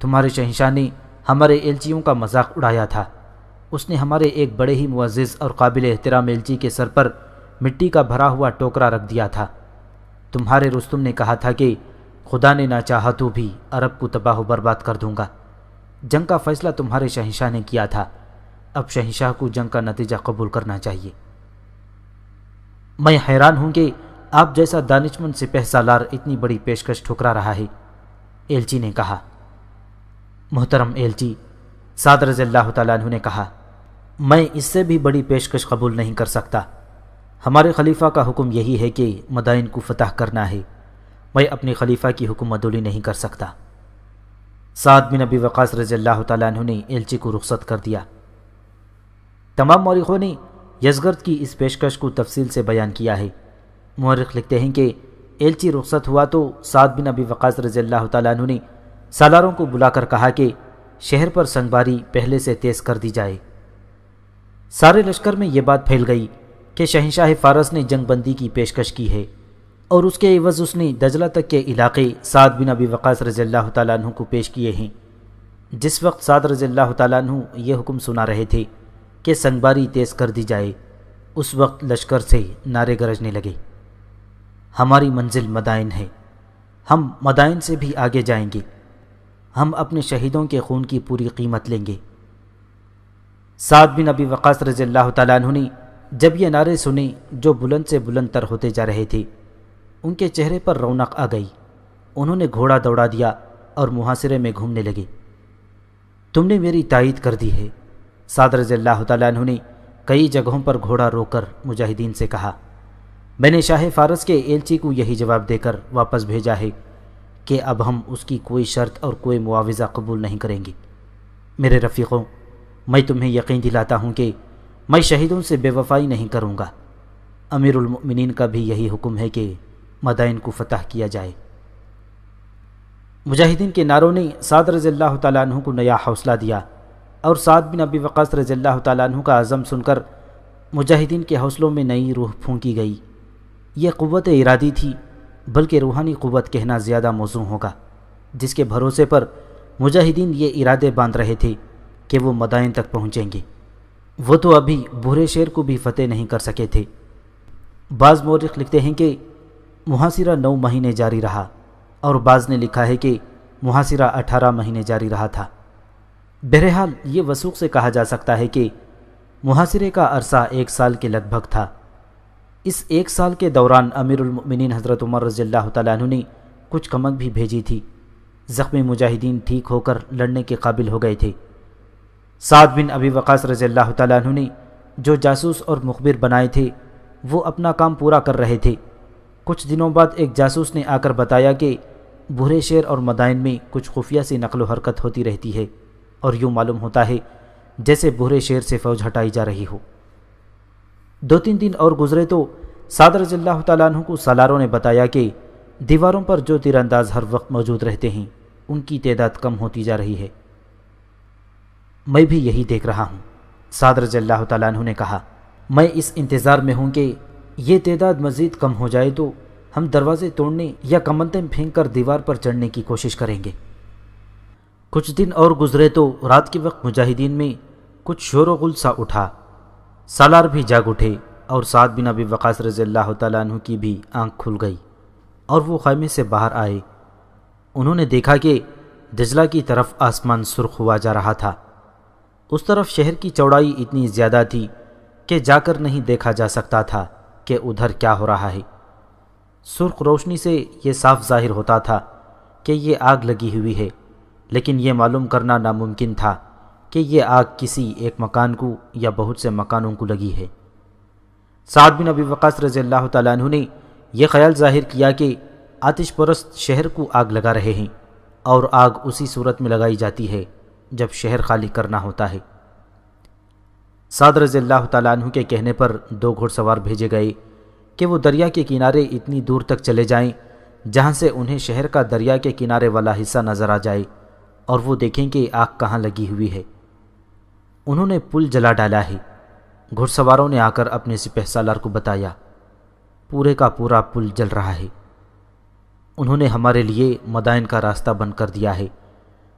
تمہارے شہنشاہ نے ہمارے ایلچیوں کا مذاق اڑایا تھا۔ اس نے ہمارے ایک بڑے ہی معزز اور قابل احترام ایلچی کے سر پر مٹی کا بھرا ہوا ٹوکرا رکھ دیا تھا۔ تمہارے رستم نے کہا تھا کہ خدا نے نہ چاہا تو بھی عرب کو تباہ و برباد کر دوں گا۔ جنگ کا فیصلہ تمہارے شہنشاہ نے کیا تھا، اب شہنشاہ کو جنگ کا نتیجہ قبول کرنا چاہیے۔ میں حیران ہوں کہ آپ جیسا دانشمند سپہ سالار اتنی بڑی پیشکش ٹھکرا رہا ہے، ایلچی نے کہا۔ محترم ایلچی، سعد رضی اللہ تعالیٰ عنہ نے کہا، میں اس سے بھی بڑی پیشکش قبول نہیں کر سکتا۔ ہمارے خلیفہ کا حکم یہی ہے کہ مدائن کو فتح کرنا ہے، میں اپنے خلیفہ کی حکم عدولی نہیں کر سکتا۔ سعد بن ابی وقاص رضی اللہ تعالیٰ عنہ نے ایلچی کو رخصت کر دیا۔ تمام مورخوں نے یزگرد کی اس پیشکش کو تفصیل سے بیان کیا ہے۔ مورخ لکھتے ہیں کہ ایلچی رخصت ہوا تو سعد بن ابی وقاص رضی اللہ تعالیٰ عنہ نے سالاروں کو بلا کر کہا کہ شہر پر سنگباری پہلے سے تیز کر دی جائے۔ سارے لشکر میں یہ بات پھیل گئی کہ شہنشاہ فارس نے جنگ بندی کی پیشکش کی ہے، اور اس کے عوض اس نے دجلہ تک کے علاقے سعد بن ابی وقاص رضی اللہ تعالیٰ عنہ کو پیش کیے ہیں۔ جس وقت سعد رضی اللہ تعالیٰ عنہ یہ حکم سنا رہے تھے کہ سنگباری تیز کر دی جائے، اس وقت لشکر سے نعرے گرجنے لگے، ہماری منزل مدائن ہے، ہم مدائن سے بھی آگے جائیں گے، ہم اپنے شہیدوں کے خون کی پوری قیمت لیں گے۔ سعد بن ابی وقاص رضی اللہ تعالیٰ عنہ نے جب یہ نعرے سنے جو بلند سے بلند تر ہوتے جا رہے تھے، ان کے چہرے پر رونق آ گئی، انہوں نے گھوڑا دوڑا دیا اور محاصرے میں گھومنے لگے۔ تم نے میری تائید کر دی ہے، سعد رضی اللہ تعالیٰ عنہ نے کئی جگہوں پر گھوڑا روک کر مجاہدین سے کہا، میں نے شاہ فارس کے ایلچی کو یہی جواب دے کر واپس بھیجا ہے کہ اب ہم اس کی کوئی شرط اور کوئی معاوضہ قبول نہیں کریں گے۔ میرے رفیقوں، میں تمہیں یقین دلاتا ہوں کہ میں شہیدوں سے بے وفائی نہیں کروں گا۔ امیر المؤمنین کا بھی یہی حکم ہے کہ مدائن کو فتح کیا جائے۔ مجاہدین کے نعروں نے سعد رضی اللہ تعالیٰ عنہ کو نیا حوصلہ دیا، اور سعد بن ابی وقاص رضی اللہ تعالیٰ عنہ کا عزم سن کر مجاہدین کے حوصلوں میں نئی روح پھونکی گئی۔ یہ قوت ارادی تھی، بلکہ روحانی قوت کہنا زیادہ موزوں ہوگا، جس کے بھروسے پر مجاہدین یہ ارادے باندھ رہے تھے کہ وہ مدائن تک پہنچیں گے۔ وہ تو ابھی بھورے شیر کو بھی فتح نہیں کر سکے تھے۔ بعض مورخ لکھتے ہیں کہ محاصرہ 9 مہینے جاری رہا، اور بعض نے لکھا ہے کہ محاصرہ 18 مہینے جاری رہا تھا۔ بہرحال یہ وثوق سے کہا جا سکتا ہے کہ محاصرے کا عرصہ 1 سال کے لگ بھگ تھا۔ اس 1 سال کے دوران امیر المؤمنین حضرت عمر رضی اللہ تعالیٰ عنہ نے کچھ کمک بھی بھیجی تھی۔ زخمی مجاہدین ٹھیک ہو کر لڑنے کے قابل ہو گئے تھے۔ سعد بن ابی وقاص رضی اللہ تعالیٰ عنہ نے جو جاسوس اور مخبر بنائے تھے وہ اپنا کام پورا کر رہے تھے۔ کچھ دنوں بعد ایک جاسوس نے آ کر بتایا کہ بھورے شیر اور مدائن میں کچھ خفیہ سی نقل و حرکت ہوتی رہتی ہے، اور یوں معلوم ہوتا ہے جیسے بھورے شیر سے فوج ہٹائی جا رہی ہو۔ 2-3 دن اور گزرے تو سعد رضی اللہ تعالیٰ عنہ کو سالاروں نے بتایا کہ دیواروں پر جو تیر انداز ہر وقت موجود رہتے ہیں ان کی تعداد کم ہوتی جا رہی ہے۔ میں بھی یہی دیکھ رہا ہوں، سعد رضی اللہ تعالیٰ عنہ نے کہا۔ میں اس انتظار میں ہوں کہ یہ تعداد مزید کم ہو جائے تو ہم دروازے توڑنے یا کمندیں پھینک کر دیوار پر چڑھنے کی کوشش کریں گے۔ کچھ دن اور گزرے تو رات کے وقت مجاہدین میں کچھ شور و غل سا اٹھا۔ سالار بھی جاگ اٹھے، اور سعد بن ابی وقاص رضی اللہ تعالیٰ عنہ کی بھی آنکھ کھل گئی، اور وہ خیمے سے باہر آئے۔ انہوں نے دیکھا کہ دجلہ کی طرف آسمان سرخ ہوا جا رہا تھا۔ اس طرف شہر کی چوڑائی اتنی زیادہ تھی کہ جا کر نہیں دیکھا جا سکتا تھا کہ ادھر کیا ہو رہا ہے۔ سرخ روشنی سے یہ صاف ظاہر ہوتا تھا کہ یہ آگ لگی ہوئی ہے، لیکن یہ معلوم کرنا ناممکن تھا کہ یہ آگ کسی ایک مکان کو یا بہت سے مکانوں کو لگی ہے۔ سعد بن ابی وقاص رضی اللہ تعالیٰ عنہ نے یہ خیال ظاہر کیا کہ آتش پرست شہر کو آگ لگا رہے ہیں، اور آگ اسی صورت میں لگائی جاتی ہے جب شہر خالی کرنا ہوتا ہے۔ سعد رضی اللہ تعالیٰ عنہ کے کہنے پر 2 گھڑ سوار بھیجے گئے کہ وہ دریا کے کنارے اتنی دور تک چلے جائیں جہاں سے انہیں شہر کا دریا کے کنارے والا حصہ نظر آ جائے، اور وہ دیکھیں کہ آگ کہاں لگی ہوئی ہے۔ انہوں نے پل جلا ڈالا ہے۔ گھڑ سواروں نے آ کر اپنے سپہ سالار کو بتایا، پورے کا پورا پل جل رہا ہے۔ انہوں نے ہمارے لیے مدائن کا راستہ بند کر دیا ہے۔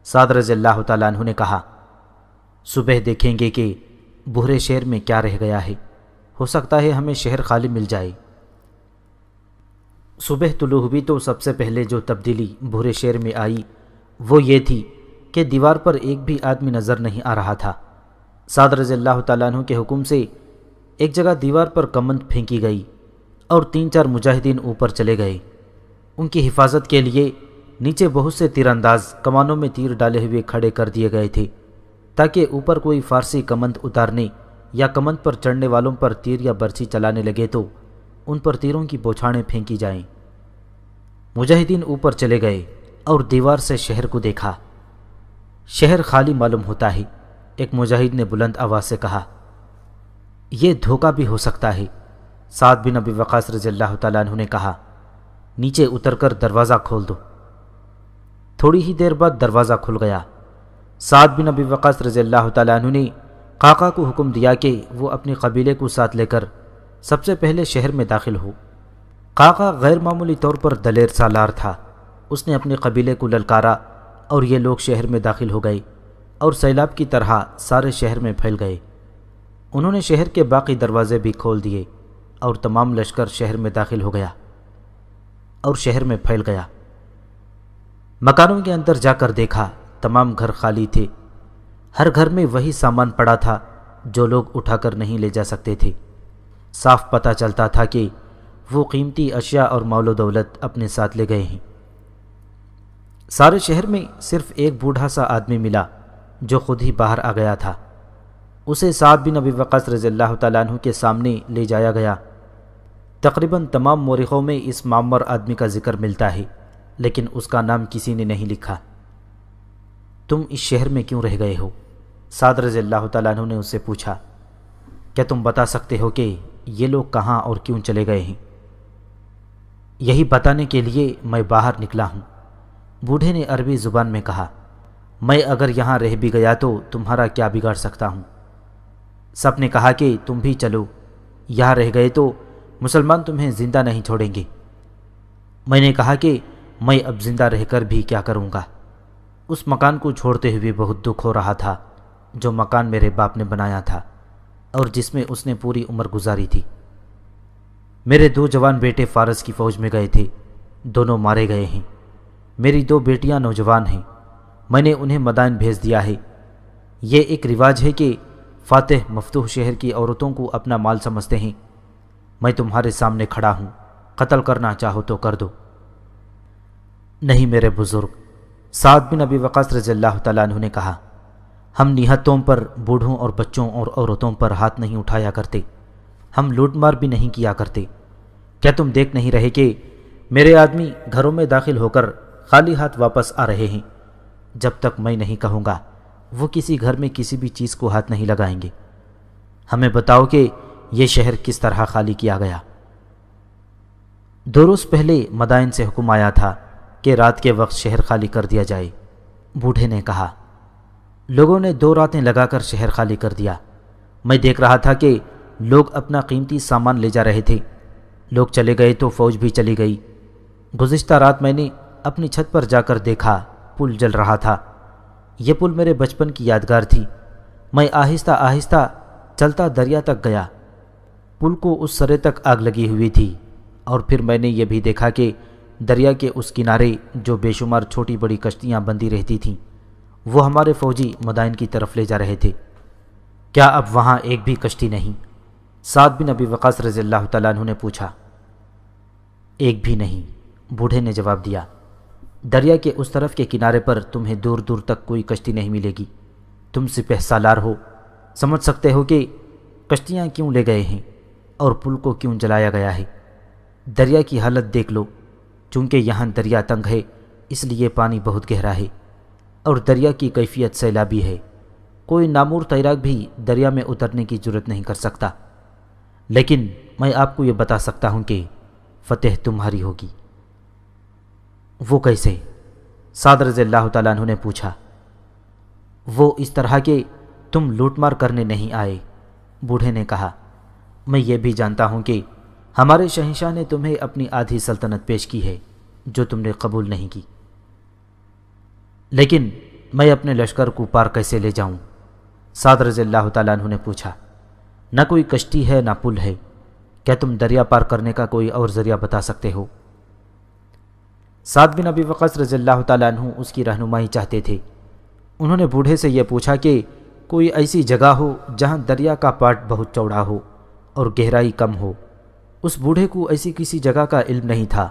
سعد رضی اللہ تعالیٰ عنہ نے کہا، صبح دیکھیں گے کہ بھورے شہر میں کیا رہ گیا ہے، ہو سکتا ہے ہمیں شہر خالی مل جائے۔ صبح طلوع ہوئی تو سب سے پہلے جو تبدیلی بھورے شہر میں آئی وہ یہ تھی کہ دیوار پر ایک بھی آدمی نظر نہیں آ رہا تھا۔ سعد رضی اللہ تعالیٰ عنہ کے حکم سے ایک جگہ دیوار پر کمند پھینکی گئی، اور 3-4 مجاہدین اوپر چلے گئے۔ ان کی حفاظت کے لیے نیچے بہت سے تیر انداز کمانوں میں تیر ڈالے ہوئے کھڑے کر دیے گئے تھے، تاکہ اوپر کوئی فارسی کمند اتارنے یا کمند پر چڑھنے والوں پر تیر یا برچھی چلانے لگے تو ان پر تیروں کی بوچھاڑیں پھینکی جائیں۔ مجاہدین اوپر چلے گئے اور دیوار سے شہر کو دیکھا۔ شہر خالی معلوم ہوتا ہے۔ ایک مجاہد نے بلند آواز سے کہا، یہ دھوکہ بھی ہو سکتا ہے۔ سعد بن ابی وقاص رضی اللہ تعالیٰ عنہ نے کہا، نیچے اتر کر دروازہ کھول دو۔ تھوڑی ہی دیر بعد دروازہ کھل گیا۔ سعد بن ابی وقاص رضی اللہ تعالیٰ عنہ نے قعقاع کو حکم دیا کہ وہ اپنے قبیلے کو ساتھ لے کر سب سے پہلے شہر میں داخل ہو۔ قعقاع غیر معمولی طور پر دلیر سالار تھا۔ اس نے اپنے قبیلے کو للکارا اور یہ لوگ شہر میں داخل ہو گئے۔ اور سیلاب کی طرح سارے شہر میں پھیل گئے۔ انہوں نے شہر کے باقی دروازے بھی کھول دیے اور تمام لشکر شہر میں داخل ہو گیا اور شہر میں پھیل گیا۔ مکانوں کے اندر جا کر دیکھا، تمام گھر خالی تھے۔ ہر گھر میں وہی سامان پڑا تھا جو لوگ اٹھا کر نہیں لے جا سکتے تھے۔ صاف پتہ چلتا تھا کہ وہ قیمتی اشیاء اور مال و دولت اپنے ساتھ لے گئے ہیں۔ سارے شہر میں صرف ایک بوڑھا سا آدمی ملا جو خود ہی باہر آ گیا تھا۔ اسے سعد بن ابی وقاص رضی اللہ تعالیٰ عنہ کے سامنے لے جایا گیا۔ تقریباً تمام مورخوں میں اس معمر آدمی کا ذکر ملتا ہے، لیکن اس کا نام کسی نے نہیں لکھا۔ تم اس شہر میں کیوں رہ گئے ہو؟ سعد رضی اللہ تعالیٰ عنہ نے اس سے پوچھا۔ کیا تم بتا سکتے ہو کہ یہ لوگ کہاں اور کیوں چلے گئے ہیں؟ یہی بتانے کے لیے میں باہر نکلا ہوں، بوڑھے نے عربی زبان میں کہا۔ میں اگر یہاں رہ بھی گیا تو تمہارا کیا بگاڑ سکتا ہوں؟ سب نے کہا کہ تم بھی چلو، یہاں رہ گئے تو مسلمان تمہیں زندہ نہیں چھوڑیں گے۔ میں نے کہا کہ میں اب زندہ رہ کر بھی کیا کروں گا؟ اس مکان کو چھوڑتے ہوئے بہت دکھ ہو رہا تھا جو مکان میرے باپ نے بنایا تھا اور جس میں اس نے پوری عمر گزاری تھی۔ میرے 2 جوان بیٹے فارس کی فوج میں گئے تھے، دونوں مارے گئے ہیں۔ میری 2 بیٹیاں نوجوان ہیں، میں نے انہیں مدائن بھیج دیا ہے۔ یہ ایک رواج ہے کہ فاتح مفتوح شہر کی عورتوں کو اپنا مال سمجھتے ہیں۔ میں تمہارے سامنے کھڑا ہوں، قتل کرنا چاہو تو کر دو۔ نہیں میرے بزرگ، سعد بن ابی وقاص رضی اللہ تعالیٰ عنہ نے کہا، ہم نہتوں پر، بوڑھوں اور بچوں اور عورتوں پر ہاتھ نہیں اٹھایا کرتے، ہم لوٹ مار بھی نہیں کیا کرتے۔ کیا تم دیکھ نہیں رہے کہ میرے آدمی گھروں میں داخل ہو کر خالی ہاتھ واپس آ رہے ہیں؟ جب تک میں نہیں کہوں گا وہ کسی گھر میں کسی بھی چیز کو ہاتھ نہیں لگائیں گے۔ ہمیں بتاؤ کہ یہ شہر کس طرح خالی کیا گیا؟ 2 روز پہلے مدائن سے حکم آیا تھا کہ رات کے وقت شہر خالی کر دیا جائے، بوڑھے نے کہا۔ لوگوں نے 2 راتیں لگا کر شہر خالی کر دیا۔ میں دیکھ رہا تھا کہ لوگ اپنا قیمتی سامان لے جا رہے تھے۔ لوگ چلے گئے تو فوج بھی چلی گئی۔ گزشتہ رات میں نے اپنی چھت پر جا کر دیکھا، پل جل رہا تھا۔ یہ پل میرے بچپن کی یادگار تھی۔ میں آہستہ آہستہ چلتا دریا تک گیا۔ پل کو اس سرے تک آگ لگی ہوئی تھی، اور پھر میں نے یہ بھی دیکھا کہ دریا کے اس کنارے جو بے شمار چھوٹی بڑی کشتیاں بندھی رہتی تھیں، وہ ہمارے فوجی مدائن کی طرف لے جا رہے تھے۔ کیا اب وہاں ایک بھی کشتی نہیں؟ سعد بن ابی وقاص رضی اللہ تعالیٰ عنہ نے پوچھا۔ ایک بھی نہیں، بوڑھے نے جواب دیا۔ دریا کے اس طرف کے کنارے پر تمہیں دور دور تک کوئی کشتی نہیں ملے گی۔ تم سپہ سالار ہو، سمجھ سکتے ہو کہ کشتیاں کیوں لے گئے ہیں اور پل کو کیوں جلایا گیا ہے۔ دریا کی حالت دیکھ لو، چونکہ یہاں دریا تنگ ہے اس لیے پانی بہت گہرا ہے، اور دریا کی کیفیت سیلابی ہے۔ کوئی نامور تیراک بھی دریا میں اترنے کی جرت نہیں کر سکتا۔ لیکن میں آپ کو یہ بتا سکتا ہوں کہ فتح تمہاری ہوگی۔ وہ کیسے؟ سعد رضی اللہ تعالیٰ عنہ نے پوچھا۔ وہ اس طرح کہ تم لوٹ مار کرنے نہیں آئے، بوڑھے نے کہا۔ میں یہ بھی جانتا ہوں کہ ہمارے شہنشاہ نے تمہیں اپنی آدھی سلطنت پیش کی ہے جو تم نے قبول نہیں کی۔ لیکن میں اپنے لشکر کو پار کیسے لے جاؤں؟ سعد رضی اللہ تعالیٰ عنہ نے پوچھا۔ نہ کوئی کشتی ہے نہ پل ہے، کیا تم دریا پار کرنے کا کوئی اور ذریعہ بتا سکتے ہو؟ سعد بن ابی وقاص رضی اللہ تعالیٰ عنہ اس کی رہنمائی چاہتے تھے۔ انہوں نے بوڑھے سے یہ پوچھا کہ کوئی ایسی جگہ ہو جہاں دریا کا پاٹ بہت چوڑا ہو اور گہرائی کم ہو۔ اس بوڑھے کو ایسی کسی جگہ کا علم نہیں تھا۔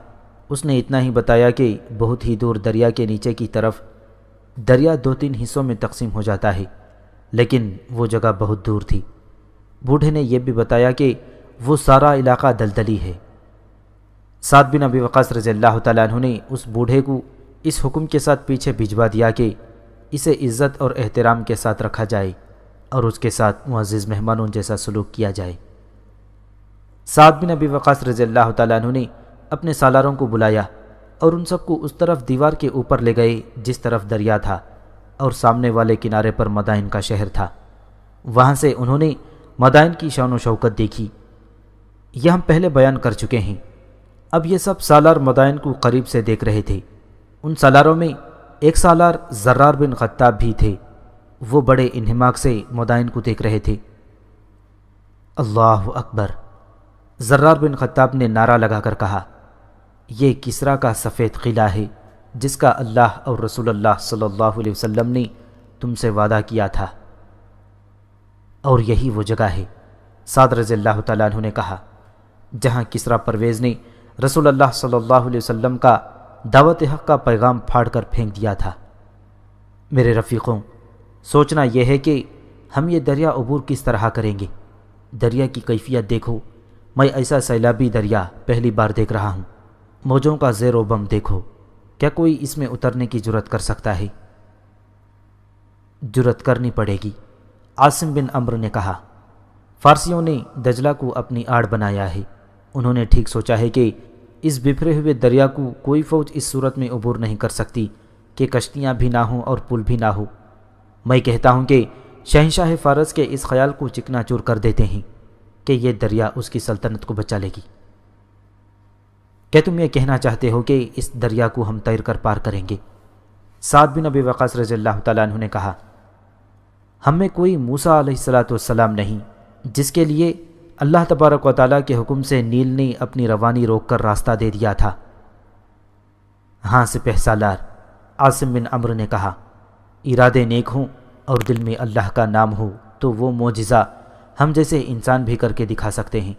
اس نے اتنا ہی بتایا کہ بہت ہی دور دریا کے نیچے کی طرف دریا 2-3 حصوں میں تقسیم ہو جاتا ہے، لیکن وہ جگہ بہت دور تھی۔ بوڑھے نے یہ بھی بتایا کہ وہ سارا علاقہ دلدلی ہے۔ سعد بن ابی وقاص رضی اللہ تعالیٰ عنہ نے اس بوڑھے کو اس حکم کے ساتھ پیچھے بھجوا دیا کہ اسے عزت اور احترام کے ساتھ رکھا جائے اور اس کے ساتھ معزز مہمانوں جیسا سلوک کیا جائے۔ سعد بن ابی وقاص رضی اللہ تعالیٰ عنہ نے اپنے سالاروں کو بلایا اور ان سب کو اس طرف دیوار کے اوپر لے گئے جس طرف دریا تھا، اور سامنے والے کنارے پر مدائن کا شہر تھا۔ وہاں سے انہوں نے مدائن کی شان و شوکت دیکھی۔ یہ ہم پہلے بیان کر چکے ہیں۔ اب یہ سب سالار مدائن کو قریب سے دیکھ رہے تھے۔ ان سالاروں میں ایک سالار زرار بن خطاب بھی تھے۔ وہ بڑے انہماک سے مدائن کو دیکھ رہے تھے۔ اللہ اکبر! زرار بن خطاب نے نعرہ لگا کر کہا، یہ کسریٰ کا سفید قلعہ ہے جس کا اللہ اور رسول اللہ صلی اللہ علیہ وسلم نے تم سے وعدہ کیا تھا، اور یہی وہ جگہ ہے۔ سعد رضی اللہ تعالیٰ عنہ نے کہا، جہاں کسریٰ پرویز نے رسول اللہ صلی اللہ علیہ وسلم کا دعوت حق کا پیغام پھاڑ کر پھینک دیا تھا۔ میرے رفیقوں، سوچنا یہ ہے کہ ہم یہ دریا عبور کس طرح کریں گے۔ دریا کی کیفیت دیکھو، میں ایسا سیلابی دریا پہلی بار دیکھ رہا ہوں۔ موجوں کا زیر و بم دیکھو، کیا کوئی اس میں اترنے کی جرت کر سکتا ہے؟ جرت کرنی پڑے گی، عاصم بن عمرو نے کہا۔ فارسیوں نے دجلہ کو اپنی آڑ بنایا ہے۔ انہوں نے ٹھیک سوچا ہے کہ اس بکھرے ہوئے دریا کو کوئی فوج اس صورت میں عبور نہیں کر سکتی کہ کشتیاں بھی نہ ہوں اور پل بھی نہ ہو۔ میں کہتا ہوں کہ شہنشاہ فارس کے اس خیال کو چکنا چور کر دیتے ہیں کہ یہ دریا اس کی سلطنت کو بچا لے گی۔ کیا تم یہ کہنا چاہتے ہو کہ اس دریا کو ہم تیر کر پار کریں گے؟ سعد بن ابی وقاص رضی اللہ تعالیٰ عنہ نے کہا، ہم میں کوئی موسیٰ علیہ السلام نہیں جس کے لیے اللہ تبارک و تعالیٰ کے حکم سے نیل نے اپنی روانی روک کر راستہ دے دیا تھا۔ ہاں سپہ سالار، عاصم بن عمرو نے کہا، ارادے نیک ہوں اور دل میں اللہ کا نام ہو تو وہ معجزہ ہم جیسے انسان بھی کر کے دکھا سکتے ہیں۔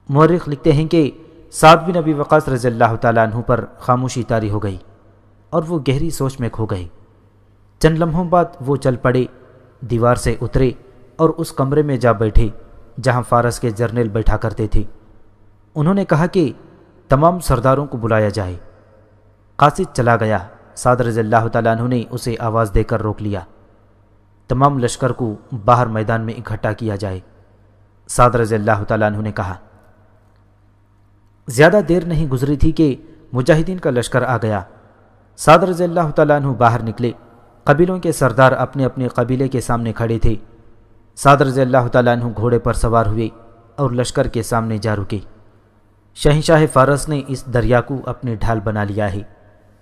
مورخ لکھتے ہیں کہ سعد بن ابی وقاص رضی اللہ تعالیٰ عنہ پر خاموشی طاری ہو گئی اور وہ گہری سوچ میں کھو گئے۔ چند لمحوں بعد وہ چل پڑے، دیوار سے اترے اور اس کمرے میں جا بیٹھے جہاں فارس کے جرنیل بیٹھا کرتے تھے۔ انہوں نے کہا کہ تمام سرداروں کو بلایا جائے۔ قاصد چلا گیا۔ سعد رضی اللہ تعالیٰ عنہ نے اسے آواز دے کر روک لیا۔ تمام لشکر کو باہر میدان میں اکٹھا کیا جائے۔ سعد رضی اللہ تعالیٰ عنہ نے کہا۔ زیادہ دیر نہیں گزری تھی کہ مجاہدین کا لشکر آ گیا۔ سعد رضی اللہ تعالیٰ عنہ باہر نکلے۔ قبیلوں کے سردار اپنے اپنے قبیلے کے سامنے کھڑے تھے۔ سعد رضی اللہ تعالیٰ عنہ گھوڑے پر سوار ہوئے اور لشکر کے سامنے جا رکے۔ شہنشاہ فارس نے اس دریا کو اپنے ڈھال بنا لیا ہے۔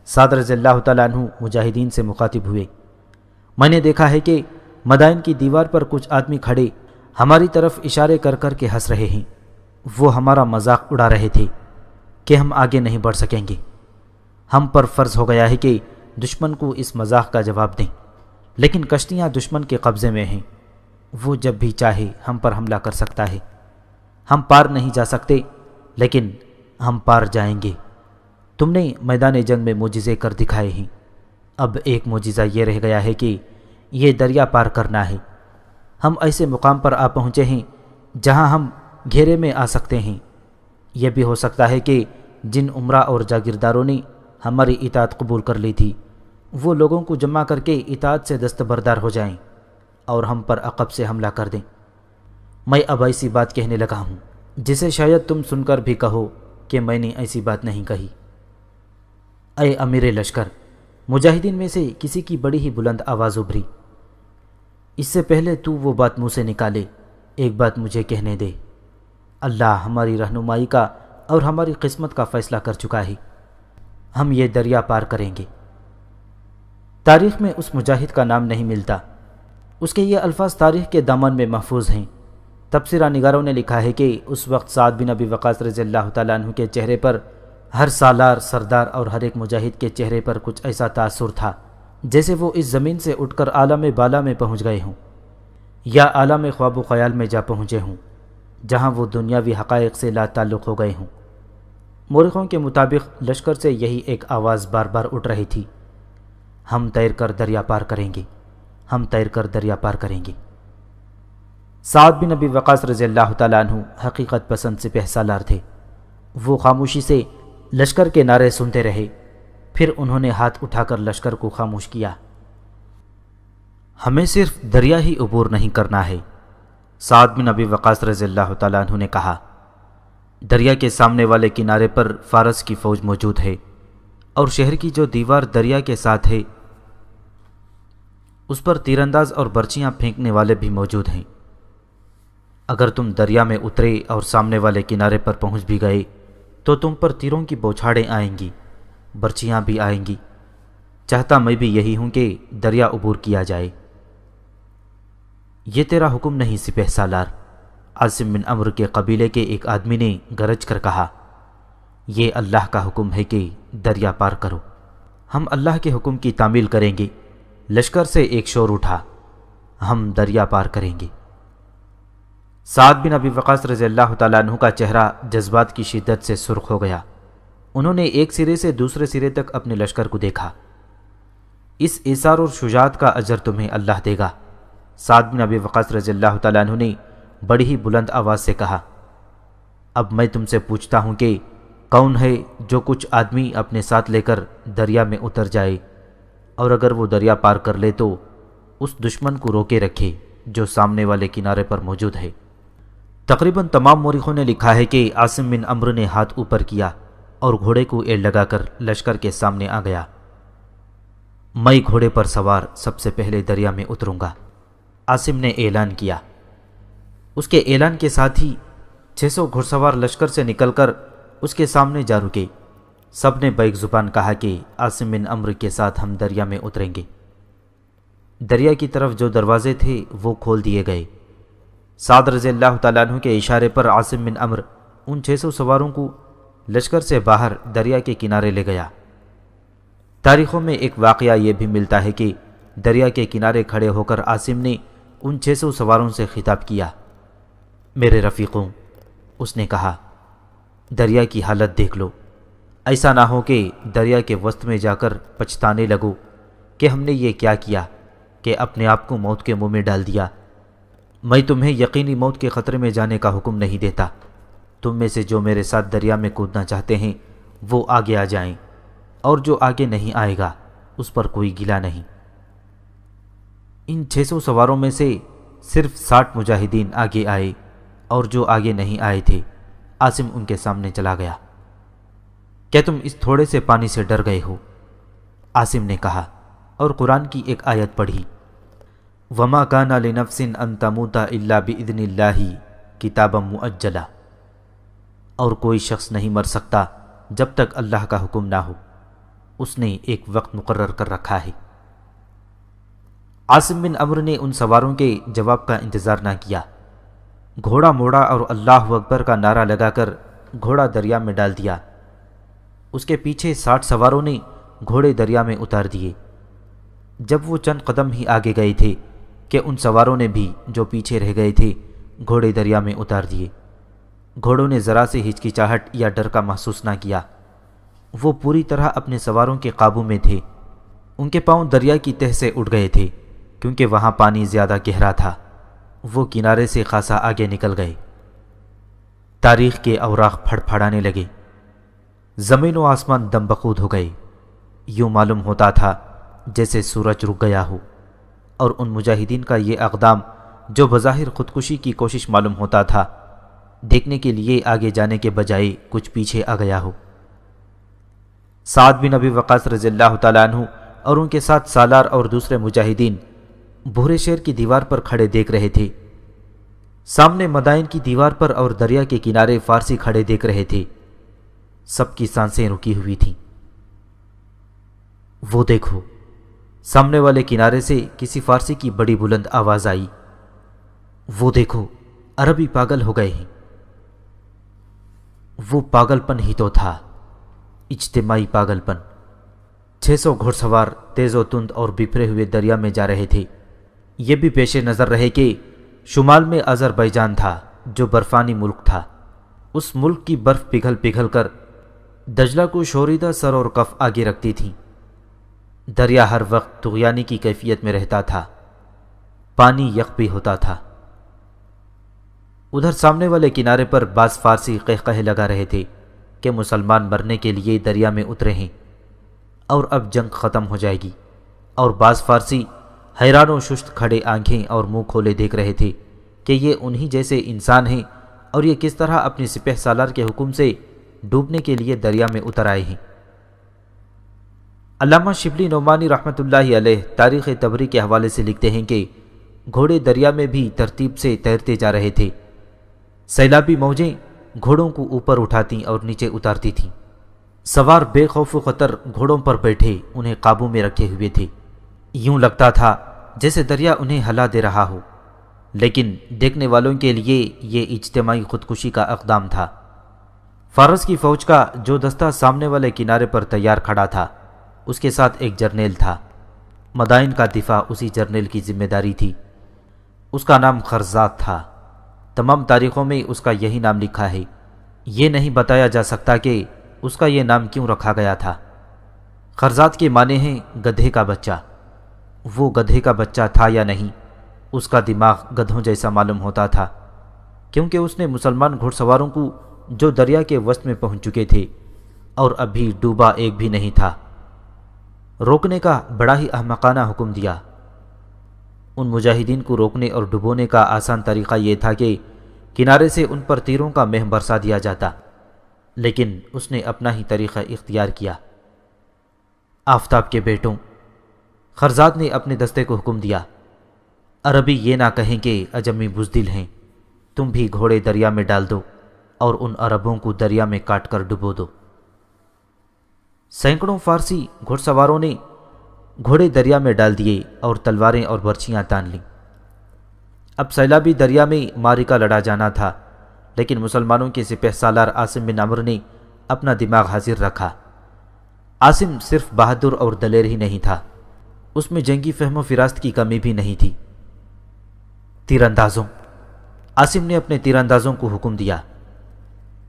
سعد رضی اللہ تعالیٰ عنہ مجاہدین سے مخاطب ہوئے، میں نے دیکھا ہے کہ مدائن کی دیوار پر کچھ آدمی کھڑے ہماری طرف اشارے کر کر کے ہنس رہے ہیں۔ وہ ہمارا مذاق اڑا رہے تھے کہ ہم آگے نہیں بڑھ سکیں گے۔ ہم پر فرض ہو گیا ہے کہ دشمن کو اس مذاق کا جواب دیں، لیکن کشتیاں دشمن کے قبضے میں ہیں۔ وہ جب بھی چاہے ہم پر حملہ کر سکتا ہے۔ ہم پار نہیں جا سکتے، لیکن ہم پار جائیں گے۔ تم نے میدان جنگ میں معجزے کر دکھائے ہیں، اب ایک معجزہ یہ رہ گیا ہے کہ یہ دریا پار کرنا ہے۔ ہم ایسے مقام پر آ پہنچے ہیں جہاں ہم گھیرے میں آ سکتے ہیں۔ یہ بھی ہو سکتا ہے کہ جن عمرہ اور جاگیرداروں نے ہماری اطاعت قبول کر لی تھی وہ لوگوں کو جمع کر کے اطاعت سے دستبردار ہو جائیں اور ہم پر عقب سے حملہ کر دیں۔ میں اب ایسی بات کہنے لگا ہوں جسے شاید تم سن کر بھی کہو کہ میں نے ایسی بات نہیں کہی۔ اے امیر لشکر، مجاہدین میں سے کسی کی بڑی ہی بلند آواز ابھری، اس سے پہلے تو وہ بات منہ سے نکالے، ایک بات مجھے کہنے دے۔ اللہ ہماری رہنمائی کا اور ہماری قسمت کا فیصلہ کر چکا ہے، ہم یہ دریا پار کریں گے۔ تاریخ میں اس مجاہد کا نام نہیں ملتا، اس کے یہ الفاظ تاریخ کے دامن میں محفوظ ہیں۔ تبصرہ نگاروں نے لکھا ہے کہ اس وقت سعد بن ابی وقاص رضی اللہ تعالیٰ عنہ کے چہرے پر، ہر سالار، سردار اور ہر ایک مجاہد کے چہرے پر کچھ ایسا تاثر تھا جیسے وہ اس زمین سے اٹھ کر عالم بالا میں پہنچ گئے ہوں یا عالم خواب و خیال میں جا پہنچے ہوں جہاں وہ دنیاوی حقائق سے لا تعلق ہو گئے ہوں۔ مورخوں کے مطابق لشکر سے یہی ایک آواز بار بار اٹھ رہی تھی، ہم تیر کر دریا پار کریں گے، ہم تیر کر دریا پار کریں گے۔ سعد بن ابی وقاص رضی اللہ تعالیٰ عنہ حقیقت پسند سپہ سالار تھے۔ وہ خاموشی سے لشکر کے نعرے سنتے رہے، پھر انہوں نے ہاتھ اٹھا کر لشکر کو خاموش کیا۔ ہمیں صرف دریا ہی عبور نہیں کرنا ہے، سعد بن ابی وقاص رضی اللہ تعالیٰ عنہ نے کہا۔ دریا کے سامنے والے کنارے پر فارس کی فوج موجود ہے اور شہر کی جو دیوار دریا کے ساتھ ہے اس پر تیر انداز اور برچیاں پھینکنے والے بھی موجود ہیں۔ اگر تم دریا میں اترے اور سامنے والے کنارے پر پہنچ بھی گئے تو تم پر تیروں کی بوچھاڑیں آئیں گی، برچیاں بھی آئیں گی۔ چاہتا میں بھی یہی ہوں کہ دریا عبور کیا جائے۔ یہ تیرا حکم نہیں سپہ سالار، عاصم بن عمرو کے قبیلے کے ایک آدمی نے گرج کر کہا، یہ اللہ کا حکم ہے کہ دریا پار کرو، ہم اللہ کے حکم کی تعمیل کریں گے۔ لشکر سے ایک شور اٹھا، ہم دریا پار کریں گے۔ سعد بن ابی وقاص رضی اللہ تعالیٰ عنہ کا چہرہ جذبات کی شدت سے سرخ ہو گیا۔ انہوں نے ایک سرے سے دوسرے سرے تک اپنے لشکر کو دیکھا۔ اس ایثار اور شجاعت کا اجر تمہیں اللہ دے گا۔ سعد بن ابی وقاص رضی اللہ تعالیٰ عنہ نے بڑی ہی بلند آواز سے کہا، اب میں تم سے پوچھتا ہوں کہ کون ہے جو کچھ آدمی اپنے ساتھ لے کر دریا میں اتر جائے، اور اگر وہ دریا پار کر لے تو اس دشمن کو روکے رکھے جو سامنے والے کنارے پر موجود ہے۔ تقریباً تمام مورخوں نے لکھا ہے کہ عاصم بن عمرو نے ہاتھ اوپر کیا اور گھوڑے کو ایڑ لگا کر لشکر کے سامنے آ گیا۔ میں گھوڑے پر سوار سب سے پہلے دریا میں اتروں گا، عاصم نے اعلان کیا۔ اس کے اعلان کے ساتھ ہی 600 گھڑ سوار لشکر سے نکل کر اس کے سامنے جا رکے۔ سب نے بیک زبان کہا کہ عاصم بن عمرو کے ساتھ ہم دریا میں اتریں گے۔ دریا کی طرف جو دروازے تھے وہ کھول دیے گئے۔ سعد رضی اللہ تعالیٰ عنہ کے اشارے پر عاصم بن عمرو ان 600 سواروں کو لشکر سے باہر دریا کے کنارے لے گیا۔ تاریخوں میں ایک واقعہ یہ بھی ملتا ہے کہ دریا کے کنارے کھڑے ہو کر عاصم نے ان 600 سواروں سے خطاب کیا، میرے رفیقوں، اس نے کہا، دریا کی حالت دیکھ لو، ایسا نہ ہو کہ دریا کے وسط میں جا کر پچھتانے لگو کہ ہم نے یہ کیا کیا کہ اپنے آپ کو موت کے منہ میں ڈال دیا۔ میں تمہیں یقینی موت کے خطرے میں جانے کا حکم نہیں دیتا۔ تم میں سے جو میرے ساتھ دریا میں کودنا چاہتے ہیں وہ آگے آ جائیں، اور جو آگے نہیں آئے گا اس پر کوئی گلہ نہیں۔ ان 600 سواروں میں سے صرف 60 مجاہدین آگے آئے، اور جو آگے نہیں آئے تھے عاصم ان کے سامنے چلا گیا۔ کیا تم اس تھوڑے سے پانی سے ڈر گئے ہو؟ عاصم نے کہا، اور قرآن کی ایک آیت پڑھی، وَمَا كَانَ لِنَفْسٍ أَن تَمُوتَ إِلَّا بِإِذْنِ اللَّهِ كِتَابًا مُؤَجَّلًا، اور کوئی شخص نہیں مر سکتا جب تک اللہ کا حکم نہ ہو، اس نے ایک وقت مقرر کر رکھا ہے۔ عاصم بن عمرو نے ان سواروں کے جواب کا انتظار نہ کیا، گھوڑا موڑا اور اللہ اکبر کا نعرہ لگا کر گھوڑا دریا میں ڈال دیا۔ اس کے پیچھے 60 سواروں نے گھوڑے دریا میں اتار دیے۔ جب وہ چند قدم ہی آگے گئے تھے کہ ان سواروں نے بھی جو پیچھے رہ گئے تھے گھوڑے دریا میں اتار دیے۔ گھوڑوں نے ذرا سے ہچکچاہٹ یا ڈر کا محسوس نہ کیا، وہ پوری طرح اپنے سواروں کے قابو میں تھے۔ ان کے پاؤں دریا کی تہہ سے اٹھ گئے تھے کیونکہ وہاں پانی زیادہ گہرا تھا۔ وہ کنارے سے خاصا آگے نکل گئے۔ تاریخ کے اوراق پھڑ پھڑانے لگے، زمین و آسمان دم بخود ہو گئے۔ یوں معلوم ہوتا تھا جیسے سورج رک گیا ہو، اور ان مجاہدین کا یہ اقدام جو بظاہر خودکشی کی کوشش معلوم ہوتا تھا، دیکھنے کے لیے آگے جانے کے بجائے کچھ پیچھے آ گیا ہو۔ سعد بن ابی وقاص رضی اللہ تعالیٰ عنہ اور ان کے ساتھ سالار اور دوسرے مجاہدین بھورے شہر کی دیوار پر کھڑے دیکھ رہے تھے۔ سامنے مدائن کی دیوار پر اور دریا کے کنارے فارسی کھڑے دیکھ رہے تھے۔ سب کی سانسیں رکی ہوئی تھیں۔ وہ دیکھو، سامنے والے کنارے سے کسی فارسی کی بڑی بلند آواز آئی، وہ دیکھو، عربی پاگل ہو گئے ہیں۔ وہ پاگل پن ہی تو تھا، اجتماعی پاگل پن۔ 600 گھڑ سوار تیز و تند اور بکھرے ہوئے دریا میں جا رہے تھے۔ یہ بھی پیش نظر رہے کہ شمال میں آذربائیجان تھا جو برفانی ملک تھا۔ اس ملک کی برف پگھل پگھل کر دجلہ کو شوریدہ سر اور کف آگے رکھتی تھی۔ دریا ہر وقت طغیانی کی کیفیت میں رہتا تھا، پانی یخ بھی ہوتا تھا۔ ادھر سامنے والے کنارے پر بعض فارسی قہقہے لگا رہے تھے کہ مسلمان مرنے کے لیے دریا میں اترے ہیں اور اب جنگ ختم ہو جائے گی، اور بعض فارسی حیران و ششت کھڑے آنکھیں اور منہ کھولے دیکھ رہے تھے کہ یہ انہی جیسے انسان ہیں، اور یہ کس طرح اپنی سپہ سالار کے حکم سے ڈوبنے کے لیے دریا میں اتر آئے ہیں۔ علامہ شبلی نعمانی رحمۃ اللہ علیہ تاریخ طبری کے حوالے سے لکھتے ہیں کہ گھوڑے دریا میں بھی ترتیب سے تیرتے جا رہے تھے۔ سیلابی موجیں گھوڑوں کو اوپر اٹھاتی اور نیچے اتارتی تھیں۔ سوار بے خوف و خطر گھوڑوں پر بیٹھے انہیں قابو میں رکھے ہوئے تھے۔ یوں لگتا تھا جیسے دریا انہیں ہلا دے رہا ہو، لیکن دیکھنے والوں کے لیے یہ اجتماعی خودکشی کا اقدام تھا۔ فارس کی فوج کا جو دستہ سامنے والے کنارے پر تیار کھڑا تھا، اس کے ساتھ ایک جرنیل تھا۔ مدائن کا دفاع اسی جرنیل کی ذمہ داری تھی۔ اس کا نام خرزات تھا۔ تمام تاریخوں میں اس کا یہی نام لکھا ہے۔ یہ نہیں بتایا جا سکتا کہ اس کا یہ نام کیوں رکھا گیا تھا۔ خرزات کے معنی ہیں گدھے کا بچہ۔ وہ گدھے کا بچہ تھا یا نہیں، اس کا دماغ گدھوں جیسا معلوم ہوتا تھا، کیونکہ اس نے مسلمان گھڑ سواروں کو جو دریا کے وسط میں پہنچ چکے تھے اور ابھی ڈوبا ایک بھی نہیں تھا، روکنے کا بڑا ہی احمقانہ حکم دیا۔ ان مجاہدین کو روکنے اور ڈبونے کا آسان طریقہ یہ تھا کہ کنارے سے ان پر تیروں کا مہ برسا دیا جاتا، لیکن اس نے اپنا ہی طریقہ اختیار کیا۔ آفتاب کے بیٹوں، خرزات نے اپنے دستے کو حکم دیا، عربی یہ نہ کہیں کہ اجمی بزدل ہیں، تم بھی گھوڑے دریا میں ڈال دو اور ان عربوں کو دریا میں کاٹ کر ڈبو دو۔ سینکڑوں فارسی گھڑ سواروں نے گھوڑے دریا میں ڈال دیے اور تلواریں اور برچیاں تان لیں۔ اب سیلابی دریا میں معرکہ لڑا جانا تھا، لیکن مسلمانوں کے سپہ سالار عاصم بن عمرو نے اپنا دماغ حاضر رکھا۔ عاصم صرف بہادر اور دلیر ہی نہیں تھا، اس میں جنگی فہم و فراست کی کمی بھی نہیں تھی۔ تیر اندازوں، عاصم نے اپنے تیر اندازوں کو حکم دیا،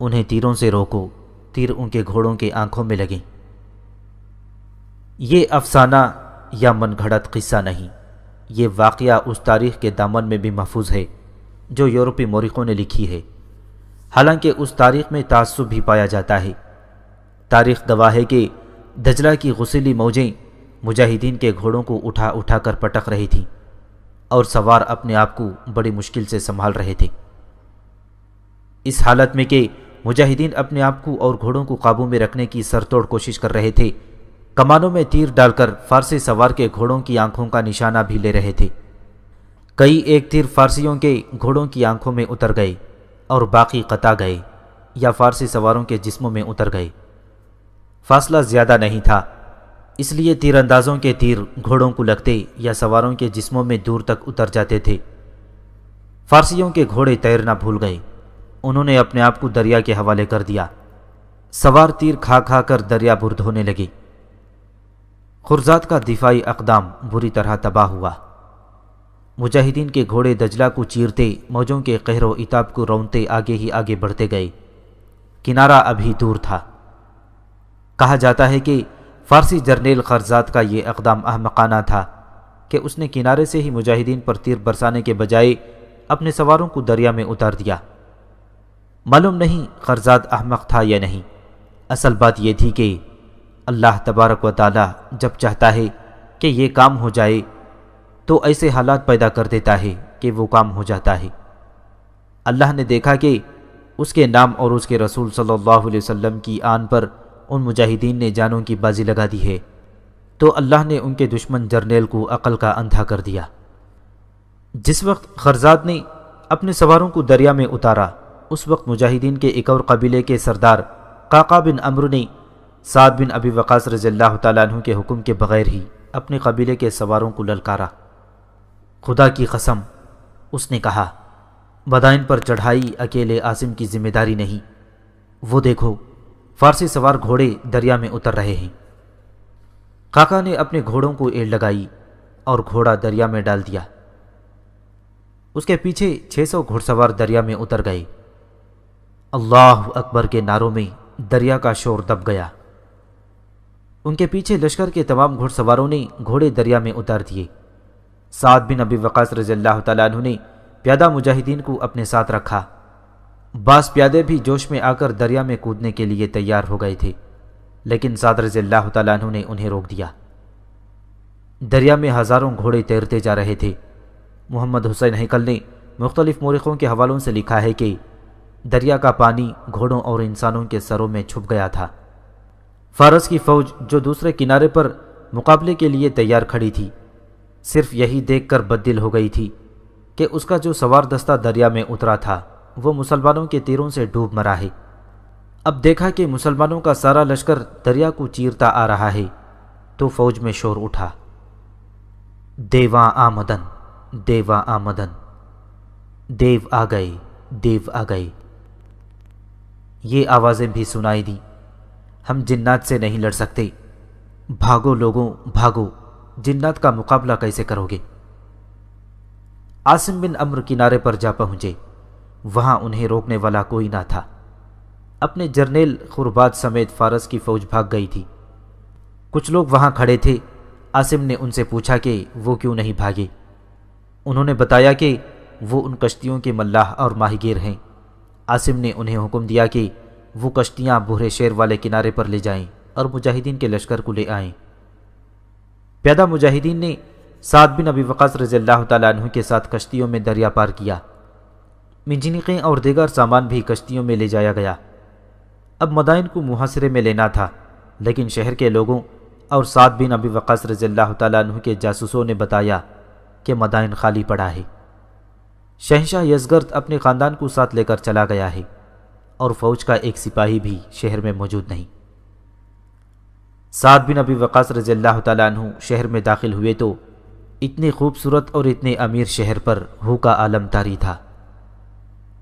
انہیں تیروں سے روکو، تیر ان کے گھوڑوں کے آنکھوں میں لگیں۔ یہ افسانہ یا من گھڑت قصہ نہیں، یہ واقعہ اس تاریخ کے دامن میں بھی محفوظ ہے جو یورپی مورخوں نے لکھی ہے، حالانکہ اس تاریخ میں تعصب بھی پایا جاتا ہے۔ تاریخ گواہ ہے کہ دجلہ کی غسیلی موجیں مجاہدین کے گھوڑوں کو اٹھا اٹھا کر پٹک رہی تھیں اور سوار اپنے آپ کو بڑی مشکل سے سنبھال رہے تھے۔ اس حالت میں کہ مجاہدین اپنے آپ کو اور گھوڑوں کو قابو میں رکھنے کی سرتوڑ کوشش کر رہے تھے، کمانوں میں تیر ڈال کر فارسی سوار کے گھوڑوں کی آنکھوں کا نشانہ بھی لے رہے تھے۔ کئی ایک تیر فارسیوں کے گھوڑوں کی آنکھوں میں اتر گئے اور باقی قطع گئے یا فارسی سواروں کے جسموں میں اتر گئے۔ فاصلہ زیادہ نہیں تھا، اس لیے تیر اندازوں کے تیر گھوڑوں کو لگتے یا سواروں کے جسموں میں دور تک اتر جاتے تھے۔ فارسیوں کے گھوڑے تیرنا بھول گئے، انہوں نے اپنے آپ کو دریا کے حوالے کر دیا۔ سوار تیر کھا کھا کر دریا برد ہونے لگے۔ خرزات کا دفاعی اقدام بری طرح تباہ ہوا۔ مجاہدین کے گھوڑے دجلہ کو چیرتے، موجوں کے قہر و عتاب کو رونتے آگے ہی آگے بڑھتے گئے۔ کنارہ ابھی دور تھا۔ کہا جاتا ہے کہ فارسی جرنیل خرزات کا یہ اقدام احمقانہ تھا کہ اس نے کنارے سے ہی مجاہدین پر تیر برسانے کے بجائے اپنے سواروں کو دریا میں اتار دیا۔ معلوم نہیں خرزات احمق تھا یا نہیں، اصل بات یہ تھی کہ اللہ تبارک و تعالی جب چاہتا ہے کہ یہ کام ہو جائے تو ایسے حالات پیدا کر دیتا ہے کہ وہ کام ہو جاتا ہے۔ اللہ نے دیکھا کہ اس کے نام اور اس کے رسول صلی اللہ علیہ وسلم کی آن پر ان مجاہدین نے جانوں کی بازی لگا دی ہے، تو اللہ نے ان کے دشمن جرنیل کو عقل کا اندھا کر دیا۔ جس وقت خرزات نے اپنے سواروں کو دریا میں اتارا، اس وقت مجاہدین کے ایک اور قبیلے کے سردار قعقاع بن عمرو نے سعد بن ابی وقاص رضی اللہ تعالیٰ عنہ کے حکم کے بغیر ہی اپنے قبیلے کے سواروں کو للکارا۔ خدا کی قسم، اس نے کہا، مدائن پر چڑھائی اکیلے عاصم کی ذمہ داری نہیں، وہ دیکھو فارسی سوار گھوڑے دریا میں اتر رہے ہیں۔ قعقاع نے اپنے گھوڑوں کو ایڑ لگائی اور گھوڑا دریا میں ڈال دیا۔ اس کے پیچھے 600 گھڑ سوار دریا میں اتر گئے۔ اللہ اکبر کے نعروں میں دریا کا شور دب گیا۔ ان کے پیچھے لشکر کے تمام گھڑ سواروں نے گھوڑے دریا میں اتار دیے۔ سعد بن ابی وقاص رضی اللہ تعالیٰ عنہ نے پیادہ مجاہدین کو اپنے ساتھ رکھا۔ بعض پیادے بھی جوش میں آ کر دریا میں کودنے کے لیے تیار ہو گئے تھے، لیکن سعد رضی اللہ تعالیٰ عنہ نے انہیں روک دیا۔ دریا میں ہزاروں گھوڑے تیرتے جا رہے تھے۔ محمد حسین ہیکل نے مختلف مورخوں کے حوالوں سے لکھا ہے کہ دریا کا پانی گھوڑوں اور انسانوں کے سروں میں چھپ گیا تھا۔ فارس کی فوج جو دوسرے کنارے پر مقابلے کے لیے تیار کھڑی تھی، صرف یہی دیکھ کر بددل ہو گئی تھی کہ اس کا جو سوار دستہ دریا میں اترا تھا وہ مسلمانوں کے تیروں سے ڈوب مرا ہے اب دیکھا کہ مسلمانوں کا سارا لشکر دریا کو چیرتا آ رہا ہے تو فوج میں شور اٹھا، دیواں آمدن، دیواں آمدن، دیو آ گئے، دیو آ گئے۔ یہ آوازیں بھی سنائی دیں، ہم جنات سے نہیں لڑ سکتے، بھاگو لوگوں بھاگو، جنات کا مقابلہ کیسے کرو گے؟ عاصم بن عمرو کنارے پر جا پہنچے، وہاں انہیں روکنے والا کوئی نہ تھا۔ اپنے جرنیل خربات سمیت فارس کی فوج بھاگ گئی تھی۔ کچھ لوگ وہاں کھڑے تھے، عاصم نے ان سے پوچھا کہ وہ کیوں نہیں بھاگے۔ انہوں نے بتایا کہ وہ ان کشتیوں کے ملاح اور ماہی گیر ہیں۔ عاصم نے انہیں حکم دیا کہ وہ کشتیاں بحر شیر والے کنارے پر لے جائیں اور مجاہدین کے لشکر کو لے آئیں۔ پیادہ مجاہدین نے سعد بن ابی وقاص رضی اللہ تعالیٰ عنہ کے ساتھ کشتیوں میں دریا پار کیا۔ منجنیقیں اور دیگر سامان بھی کشتیوں میں لے جایا گیا۔ اب مدائن کو محاصرے میں لینا تھا، لیکن شہر کے لوگوں اور سعد بن ابی وقاص رضی اللہ تعالیٰ عنہ کے جاسوسوں نے بتایا کہ مدائن خالی پڑا ہے۔ شہنشاہ یزگرد اپنے خاندان کو ساتھ لے کر چلا گیا ہے اور فوج کا ایک سپاہی بھی شہر میں موجود نہیں۔ سعد بن ابی وقاص رضی اللہ تعالیٰ عنہ شہر میں داخل ہوئے تو اتنے خوبصورت اور اتنے امیر شہر پر ہو کا عالم طاری تھا۔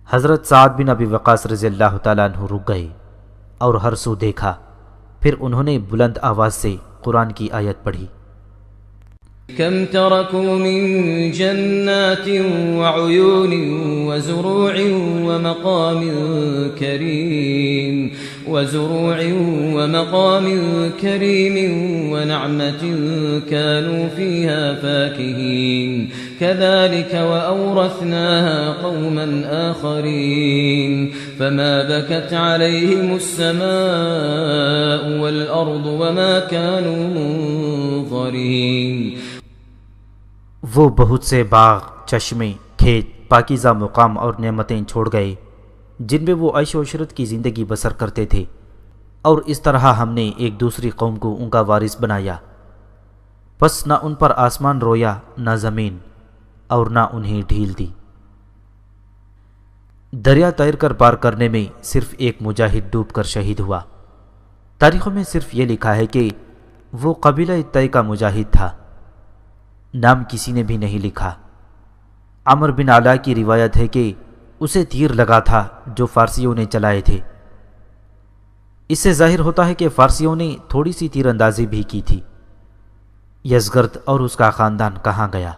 حضرت سعد بن ابی وقاص رضی اللہ تعالیٰ عنہ رک گئے اور ہر سو دیکھا، پھر انہوں نے بلند آواز سے قرآن کی آیت پڑھی، كم تركوا من جنات وعيون وزروع ومقام كريم ونعمة كانوا فيها فاكهين كذلك وأورثناها قوما آخرين فما بكت عليهم السماء والأرض وما كانوا منظرين۔ وہ بہت سے باغ، چشمے، کھیت، پاکیزہ مقام اور نعمتیں چھوڑ گئے جن میں وہ عیش و عشرت کی زندگی بسر کرتے تھے، اور اس طرح ہم نے ایک دوسری قوم کو ان کا وارث بنایا، پس نہ ان پر آسمان رویا نہ زمین، اور نہ انہیں ڈھیل دی۔ دریا تیر کر پار کرنے میں صرف ایک مجاہد ڈوب کر شہید ہوا۔ تاریخوں میں صرف یہ لکھا ہے کہ وہ قبیلہ طے کا مجاہد تھا، نام کسی نے بھی نہیں لکھا۔ عمر بن علا کی روایت ہے کہ اسے تیر لگا تھا جو فارسیوں نے چلائے تھے۔ اس سے ظاہر ہوتا ہے کہ فارسیوں نے تھوڑی سی تیر اندازی بھی کی تھی۔ یزگرد اور اس کا خاندان کہاں گیا؟